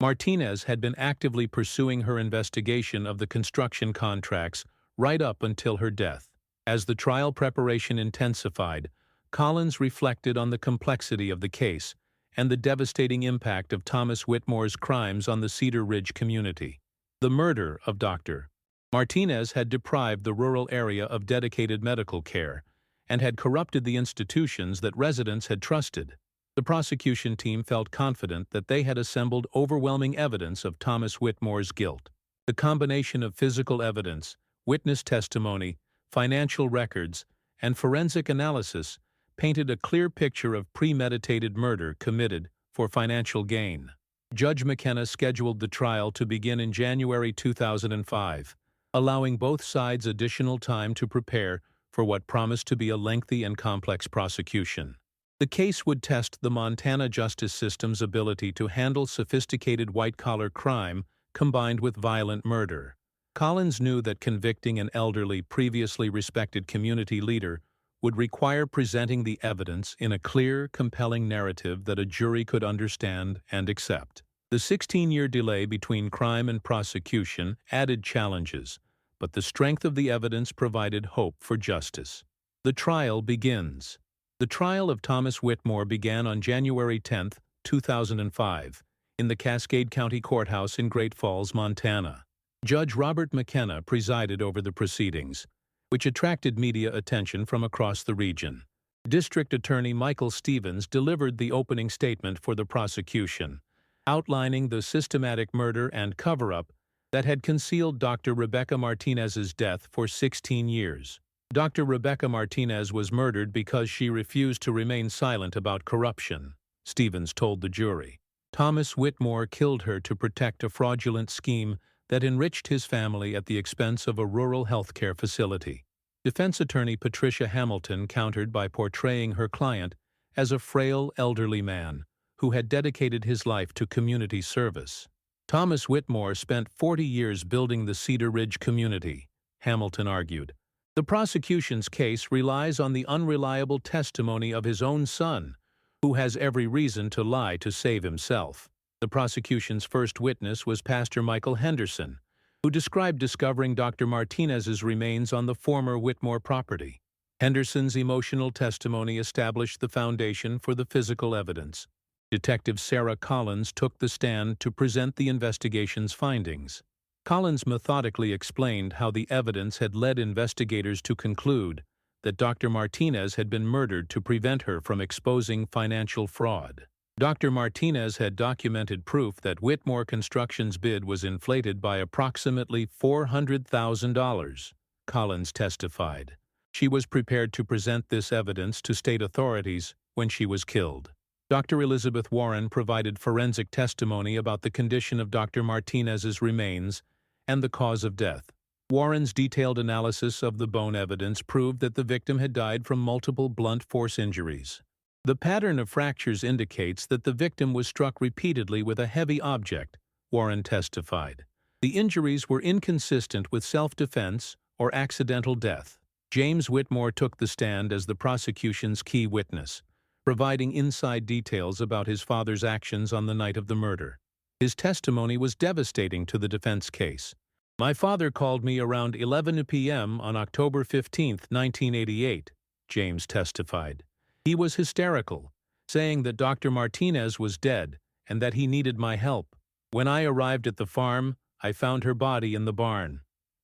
Martinez had been actively pursuing her investigation of the construction contracts right up until her death. As the trial preparation intensified, Collins reflected on the complexity of the case and the devastating impact of Thomas Whitmore's crimes on the Cedar Ridge community. The murder of Dr. Martinez had deprived the rural area of dedicated medical care and had corrupted the institutions that residents had trusted. The prosecution team felt confident that they had assembled overwhelming evidence of Thomas Whitmore's guilt. The combination of physical evidence, witness testimony, financial records, and forensic analysis painted a clear picture of premeditated murder committed for financial gain. Judge McKenna scheduled the trial to begin in January 2005, allowing both sides additional time to prepare for what promised to be a lengthy and complex prosecution. The case would test the Montana justice system's ability to handle sophisticated white-collar crime combined with violent murder. Collins knew that convicting an elderly, previously respected community leader would require presenting the evidence in a clear, compelling narrative that a jury could understand and accept. The 16-year delay between crime and prosecution added challenges, but the strength of the evidence provided hope for justice. The trial begins. The trial of Thomas Whitmore began on January 10, 2005, in the Cascade County Courthouse in Great Falls, Montana. Judge Robert McKenna presided over the proceedings, which attracted media attention from across the region. District Attorney Michael Stevens delivered the opening statement for the prosecution, outlining the systematic murder and cover-up that had concealed Dr. Rebecca Martinez's death for 16 years. Dr. Rebecca Martinez was murdered because she refused to remain silent about corruption, Stevens told the jury. Thomas Whitmore killed her to protect a fraudulent scheme that enriched his family at the expense of a rural health care facility. Defense attorney Patricia Hamilton countered by portraying her client as a frail, elderly man who had dedicated his life to community service. Thomas Whitmore spent 40 years building the Cedar Ridge community, Hamilton argued. The prosecution's case relies on the unreliable testimony of his own son, who has every reason to lie to save himself. The prosecution's first witness was Pastor Michael Henderson, who described discovering Dr. Martinez's remains on the former Whitmore property. Henderson's emotional testimony established the foundation for the physical evidence. Detective Sarah Collins took the stand to present the investigation's findings. Collins methodically explained how the evidence had led investigators to conclude that Dr. Martinez had been murdered to prevent her from exposing financial fraud. Dr. Martinez had documented proof that Whitmore Construction's bid was inflated by approximately $400,000, Collins testified. She was prepared to present this evidence to state authorities when she was killed. Dr. Elizabeth Warren provided forensic testimony about the condition of Dr. Martinez's remains and the cause of death. Warren's detailed analysis of the bone evidence proved that the victim had died from multiple blunt force injuries. The pattern of fractures indicates that the victim was struck repeatedly with a heavy object, Warren testified. The injuries were inconsistent with self-defense or accidental death. James Whitmore took the stand as the prosecution's key witness, providing inside details about his father's actions on the night of the murder. His testimony was devastating to the defense case. "My father called me around 11 p.m. on October 15, 1988, James testified. He was hysterical, saying that Dr. Martinez was dead and that he needed my help. When I arrived at the farm, I found her body in the barn."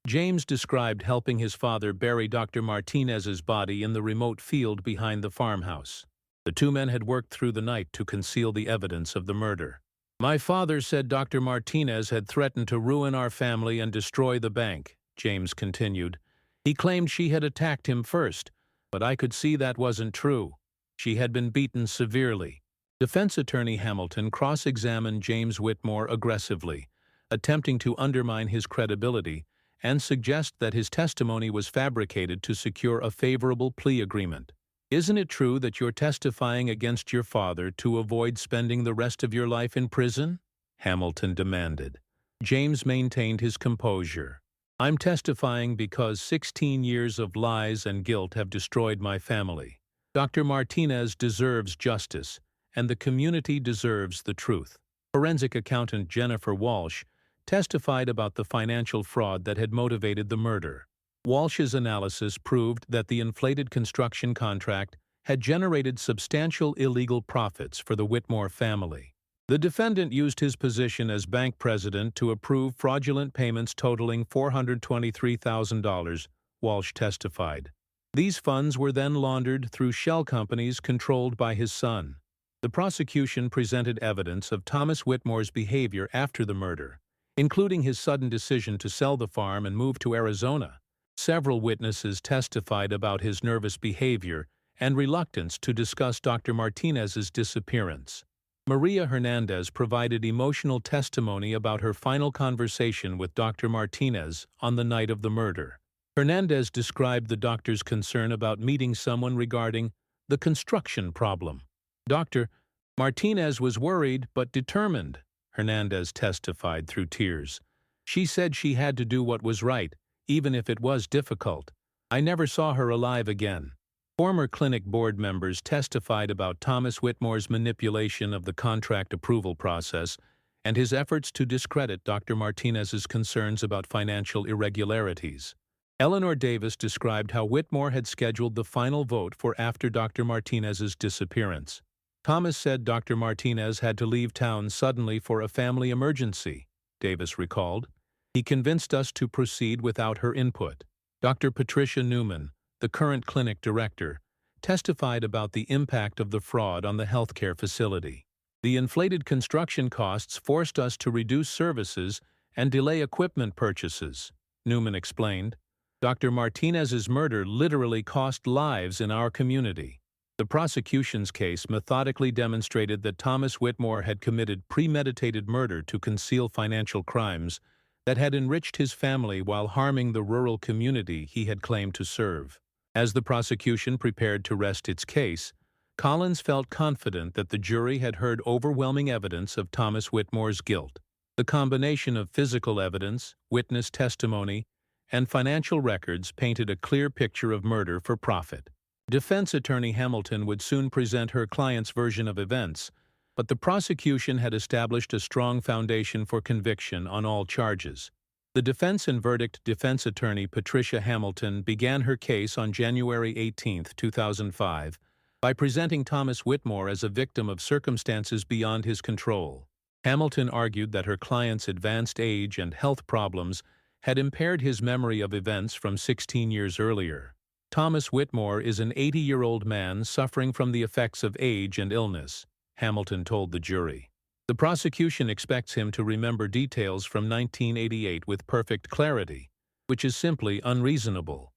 James described helping his father bury Dr. Martinez's body in the remote field behind the farmhouse. The two men had worked through the night to conceal the evidence of the murder. "My father said Dr. Martinez had threatened to ruin our family and destroy the bank," James continued. "He claimed she had attacked him first, but I could see that wasn't true. She had been beaten severely." Defense attorney Hamilton cross-examined James Whitmore aggressively, attempting to undermine his credibility and suggest that his testimony was fabricated to secure a favorable plea agreement. "Isn't it true that you're testifying against your father to avoid spending the rest of your life in prison?" Hamilton demanded. James maintained his composure. "I'm testifying because 16 years of lies and guilt have destroyed my family. Dr. Martinez deserves justice, and the community deserves the truth." Forensic accountant Jennifer Walsh testified about the financial fraud that had motivated the murder. Walsh's analysis proved that the inflated construction contract had generated substantial illegal profits for the Whitmore family. The defendant used his position as bank president to approve fraudulent payments totaling $423,000, Walsh testified. These funds were then laundered through shell companies controlled by his son. The prosecution presented evidence of Thomas Whitmore's behavior after the murder, including his sudden decision to sell the farm and move to Arizona. Several witnesses testified about his nervous behavior and reluctance to discuss Dr. Martinez's disappearance. Maria Hernandez provided emotional testimony about her final conversation with Dr. Martinez on the night of the murder. Hernandez described the doctor's concern about meeting someone regarding the construction problem. Dr. Martinez was worried but determined, Hernandez testified through tears. She said she had to do what was right, even if it was difficult. I never saw her alive again. Former clinic board members testified about Thomas Whitmore's manipulation of the contract approval process and his efforts to discredit Dr. Martinez's concerns about financial irregularities. Eleanor Davis described how Whitmore had scheduled the final vote for after Dr. Martinez's disappearance. Thomas said Dr. Martinez had to leave town suddenly for a family emergency, Davis recalled. He convinced us to proceed without her input. Dr. Patricia Newman, the current clinic director, testified about the impact of the fraud on the healthcare facility. The inflated construction costs forced us to reduce services and delay equipment purchases, Newman explained. Dr. Martinez's murder literally cost lives in our community. The prosecution's case methodically demonstrated that Thomas Whitmore had committed premeditated murder to conceal financial crimes that had enriched his family while harming the rural community he had claimed to serve. As the prosecution prepared to rest its case, Collins felt confident that the jury had heard overwhelming evidence of Thomas Whitmore's guilt. The combination of physical evidence, witness testimony, and financial records painted a clear picture of murder for profit. Defense attorney Hamilton would soon present her client's version of events, but the prosecution had established a strong foundation for conviction on all charges. The defense and verdict defense attorney Patricia Hamilton began her case on January 18, 2005, by presenting Thomas Whitmore as a victim of circumstances beyond his control. Hamilton argued that her client's advanced age and health problems had impaired his memory of events from 16 years earlier. Thomas Whitmore is an 80-year-old man suffering from the effects of age and illness, Hamilton told the jury. The prosecution expects him to remember details from 1988 with perfect clarity, which is simply unreasonable.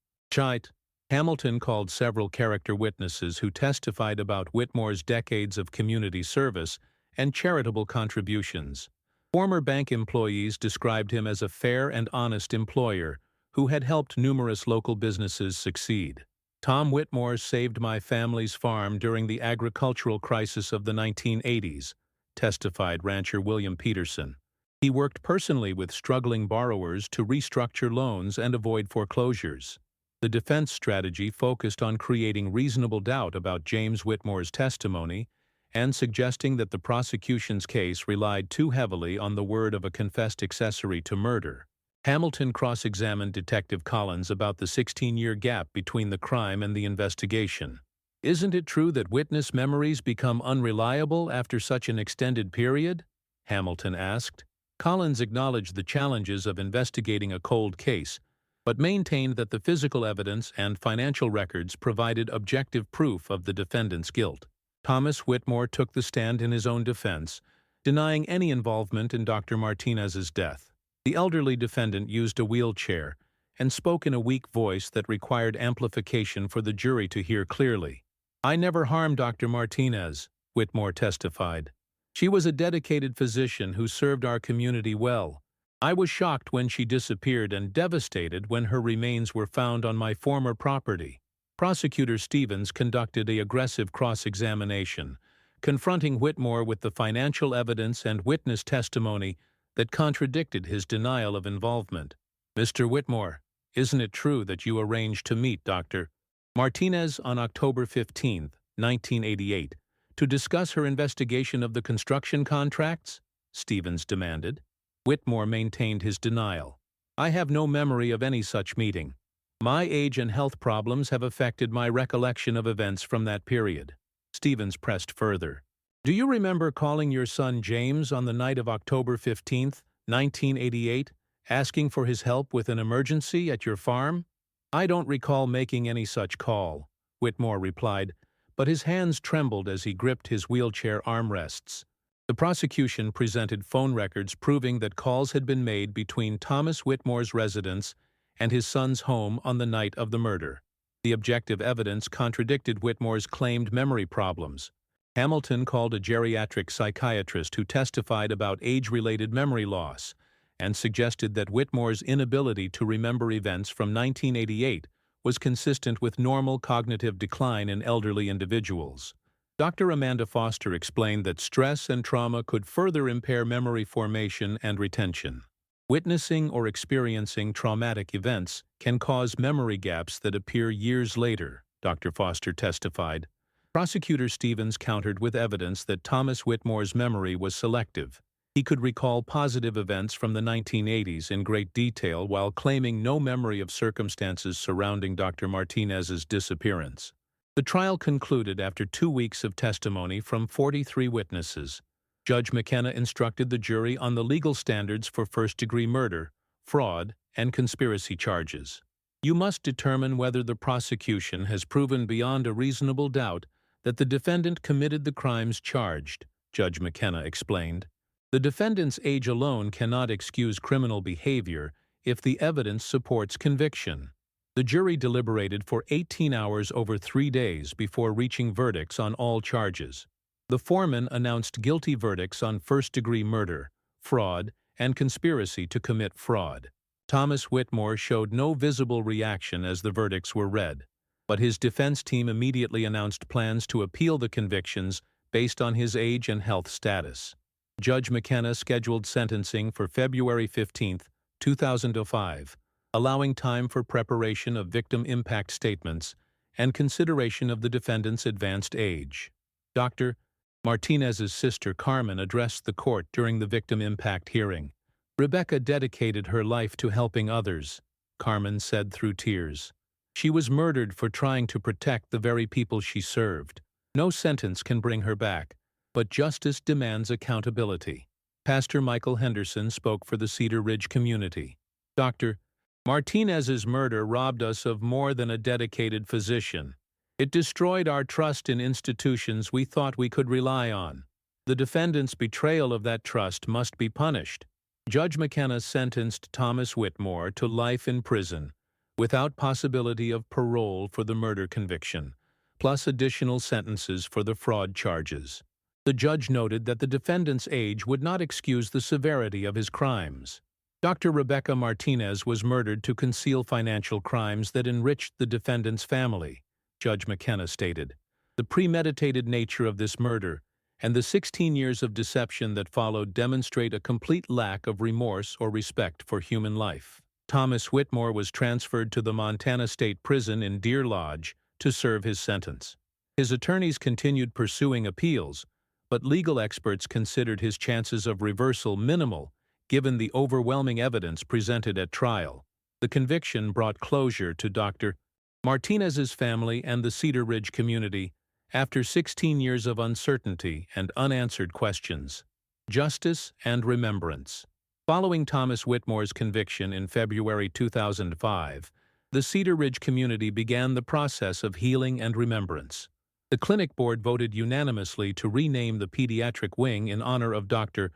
Hamilton called several character witnesses who testified about Whitmore's decades of community service and charitable contributions. Former bank employees described him as a fair and honest employer who had helped numerous local businesses succeed. Tom Whitmore saved my family's farm during the agricultural crisis of the 1980s, testified rancher William Peterson. He worked personally with struggling borrowers to restructure loans and avoid foreclosures. The defense strategy focused on creating reasonable doubt about James Whitmore's testimony and suggesting that the prosecution's case relied too heavily on the word of a confessed accessory to murder. Hamilton cross-examined Detective Collins about the 16-year gap between the crime and the investigation. Isn't it true that witness memories become unreliable after such an extended period? Hamilton asked. Collins acknowledged the challenges of investigating a cold case, but maintained that the physical evidence and financial records provided objective proof of the defendant's guilt. Thomas Whitmore took the stand in his own defense, denying any involvement in Dr. Martinez's death. The elderly defendant used a wheelchair and spoke in a weak voice that required amplification for the jury to hear clearly. I never harmed Dr. Martinez, Whitmore testified. She was a dedicated physician who served our community well. I was shocked when she disappeared and devastated when her remains were found on my former property. Prosecutor Stevens conducted an aggressive cross-examination, confronting Whitmore with the financial evidence and witness testimony that contradicted his denial of involvement. Mr. Whitmore, isn't it true that you arranged to meet Dr. Martinez on October 15, 1988, to discuss her investigation of the construction contracts? Stevens demanded. Whitmore maintained his denial. "I have no memory of any such meeting. My age and health problems have affected my recollection of events from that period." Stevens pressed further. "Do you remember calling your son James on the night of October 15th, 1988, asking for his help with an emergency at your farm?" "I don't recall making any such call," Whitmore replied, but his hands trembled as he gripped his wheelchair armrests. The prosecution presented phone records proving that calls had been made between Thomas Whitmore's residence and his son's home on the night of the murder. The objective evidence contradicted Whitmore's claimed memory problems. Hamilton called a geriatric psychiatrist who testified about age-related memory loss and suggested that Whitmore's inability to remember events from 1988 was consistent with normal cognitive decline in elderly individuals. Dr. Amanda Foster explained that stress and trauma could further impair memory formation and retention. Witnessing or experiencing traumatic events can cause memory gaps that appear years later, Dr. Foster testified. Prosecutor Stevens countered with evidence that Thomas Whitmore's memory was selective. He could recall positive events from the 1980s in great detail while claiming no memory of circumstances surrounding Dr. Martinez's disappearance. The trial concluded after 2 weeks of testimony from 43 witnesses. Judge McKenna instructed the jury on the legal standards for first-degree murder, fraud, and conspiracy charges. "You must determine whether the prosecution has proven beyond a reasonable doubt that the defendant committed the crimes charged," Judge McKenna explained. "The defendant's age alone cannot excuse criminal behavior if the evidence supports conviction." The jury deliberated for 18 hours over 3 days before reaching verdicts on all charges. The foreman announced guilty verdicts on first-degree murder, fraud, and conspiracy to commit fraud. Thomas Whitmore showed no visible reaction as the verdicts were read, but his defense team immediately announced plans to appeal the convictions based on his age and health status. Judge McKenna scheduled sentencing for February 15, 2005, allowing time for preparation of victim impact statements and consideration of the defendant's advanced age. Dr. Martinez's sister Carmen addressed the court during the victim impact hearing. "Rebecca dedicated her life to helping others," Carmen said through tears. "She was murdered for trying to protect the very people she served. No sentence can bring her back, but justice demands accountability." Pastor Michael Henderson spoke for the Cedar Ridge community. "Dr. Martinez's murder robbed us of more than a dedicated physician. It destroyed our trust in institutions we thought we could rely on. The defendant's betrayal of that trust must be punished." Judge McKenna sentenced Thomas Whitmore to life in prison, without possibility of parole for the murder conviction, plus additional sentences for the fraud charges. The judge noted that the defendant's age would not excuse the severity of his crimes. Dr. Rebecca Martinez was murdered to conceal financial crimes that enriched the defendant's family, Judge McKenna stated. The premeditated nature of this murder and the 16 years of deception that followed demonstrate a complete lack of remorse or respect for human life. Thomas Whitmore was transferred to the Montana State Prison in Deer Lodge to serve his sentence. His attorneys continued pursuing appeals, but legal experts considered his chances of reversal minimal given the overwhelming evidence presented at trial. The conviction brought closure to Dr. Martinez's family and the Cedar Ridge community after 16 years of uncertainty and unanswered questions. Justice and remembrance. Following Thomas Whitmore's conviction in February 2005, the Cedar Ridge community began the process of healing and remembrance. The clinic board voted unanimously to rename the pediatric wing in honor of Dr.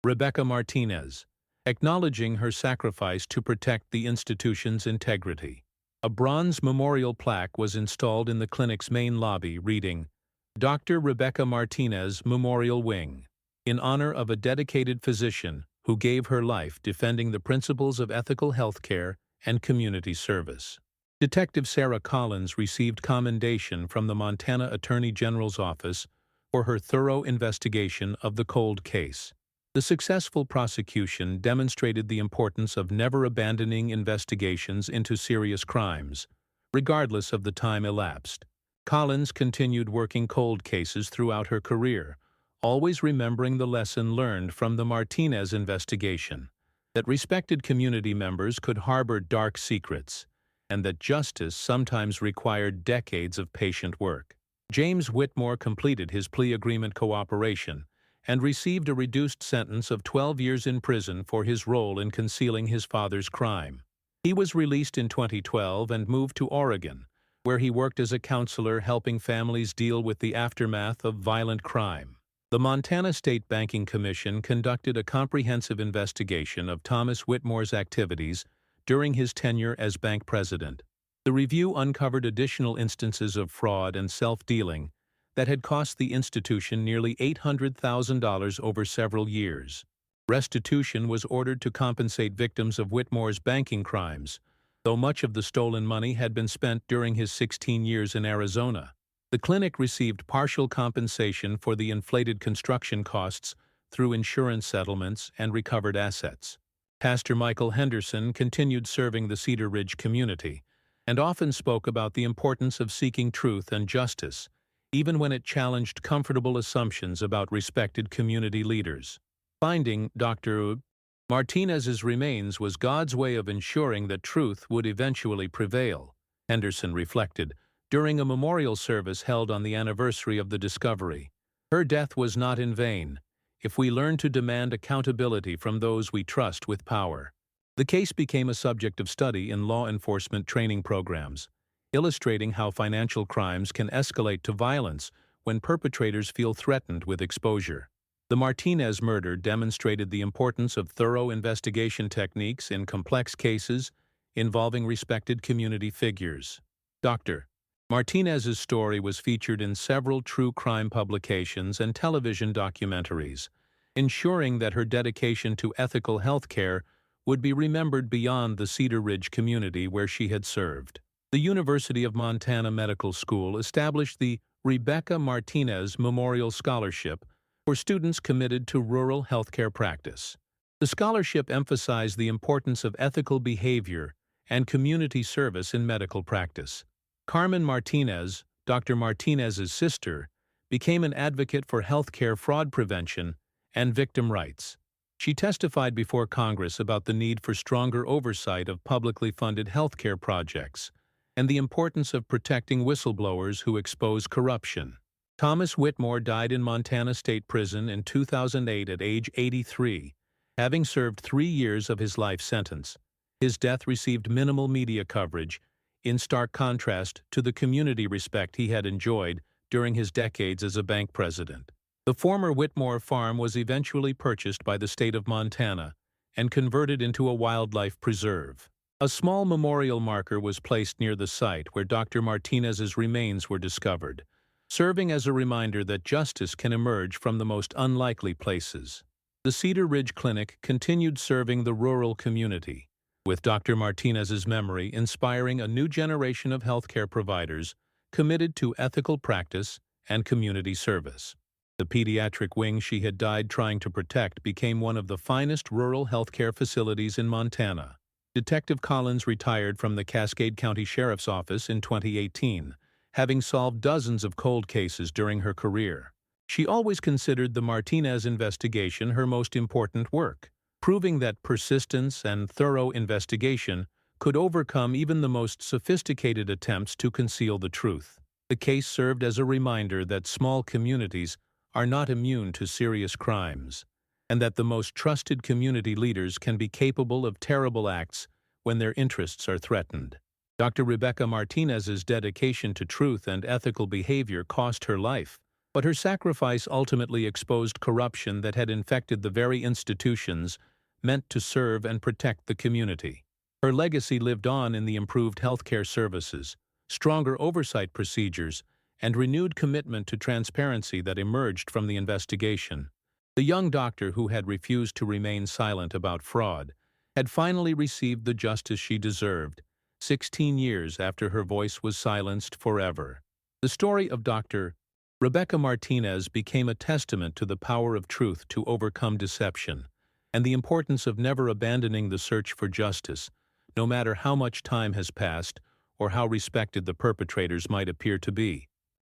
Rebecca Martinez, acknowledging her sacrifice to protect the institution's integrity. A bronze memorial plaque was installed in the clinic's main lobby reading, "Dr. Rebecca Martinez Memorial Wing, in honor of a dedicated physician who gave her life defending the principles of ethical healthcare and community service." Detective Sarah Collins received commendation from the Montana Attorney General's office for her thorough investigation of the cold case. The successful prosecution demonstrated the importance of never abandoning investigations into serious crimes, regardless of the time elapsed. Collins continued working cold cases throughout her career, always remembering the lesson learned from the Martinez investigation, that respected community members could harbor dark secrets, and that justice sometimes required decades of patient work. James Whitmore completed his plea agreement cooperation and received a reduced sentence of 12 years in prison for his role in concealing his father's crime. He was released in 2012 and moved to Oregon, where he worked as a counselor helping families deal with the aftermath of violent crime. The Montana State Banking Commission conducted a comprehensive investigation of Thomas Whitmore's activities during his tenure as bank president. The review uncovered additional instances of fraud and self-dealing that had cost the institution nearly $800,000 over several years. Restitution was ordered to compensate victims of Whitmore's banking crimes, though much of the stolen money had been spent during his 16 years in Arizona. The clinic received partial compensation for the inflated construction costs through insurance settlements and recovered assets. Pastor Michael Henderson continued serving the Cedar Ridge community and often spoke about the importance of seeking truth and justice, even when it challenged comfortable assumptions about respected community leaders. Finding Dr. Martinez's remains was God's way of ensuring that truth would eventually prevail, Henderson reflected, during a memorial service held on the anniversary of the discovery. Her death was not in vain, if we learn to demand accountability from those we trust with power. The case became a subject of study in law enforcement training programs, illustrating how financial crimes can escalate to violence when perpetrators feel threatened with exposure. The Martinez murder demonstrated the importance of thorough investigation techniques in complex cases involving respected community figures. Dr. Martinez's story was featured in several true crime publications and television documentaries, ensuring that her dedication to ethical healthcare would be remembered beyond the Cedar Ridge community where she had served. The University of Montana Medical School established the Rebecca Martinez Memorial Scholarship for students committed to rural healthcare practice. The scholarship emphasized the importance of ethical behavior and community service in medical practice. Carmen Martinez, Dr. Martinez's sister, became an advocate for healthcare fraud prevention and victim rights. She testified before Congress about the need for stronger oversight of publicly funded healthcare projects and the importance of protecting whistleblowers who expose corruption. Thomas Whitmore died in Montana State Prison in 2008 at age 83, having served 3 years of his life sentence. His death received minimal media coverage, in stark contrast to the community respect he had enjoyed during his decades as a bank president. The former Whitmore farm was eventually purchased by the state of Montana and converted into a wildlife preserve. A small memorial marker was placed near the site where Dr. Martinez's remains were discovered, serving as a reminder that justice can emerge from the most unlikely places. The Cedar Ridge Clinic continued serving the rural community, with Dr. Martinez's memory inspiring a new generation of healthcare providers committed to ethical practice and community service. The pediatric wing she had died trying to protect became one of the finest rural healthcare facilities in Montana. Detective Collins retired from the Cascade County Sheriff's Office in 2018, having solved dozens of cold cases during her career. She always considered the Martinez investigation her most important work, proving that persistence and thorough investigation could overcome even the most sophisticated attempts to conceal the truth. The case served as a reminder that small communities are not immune to serious crimes, and that the most trusted community leaders can be capable of terrible acts when their interests are threatened. Dr. Rebecca Martinez's dedication to truth and ethical behavior cost her life, but her sacrifice ultimately exposed corruption that had infected the very institutions meant to serve and protect the community. Her legacy lived on in the improved healthcare services, stronger oversight procedures, and renewed commitment to transparency that emerged from the investigation. The young doctor who had refused to remain silent about fraud had finally received the justice she deserved, 16 years after her voice was silenced forever. The story of Dr. Rebecca Martinez became a testament to the power of truth to overcome deception, and the importance of never abandoning the search for justice, no matter how much time has passed or how respected the perpetrators might appear to be.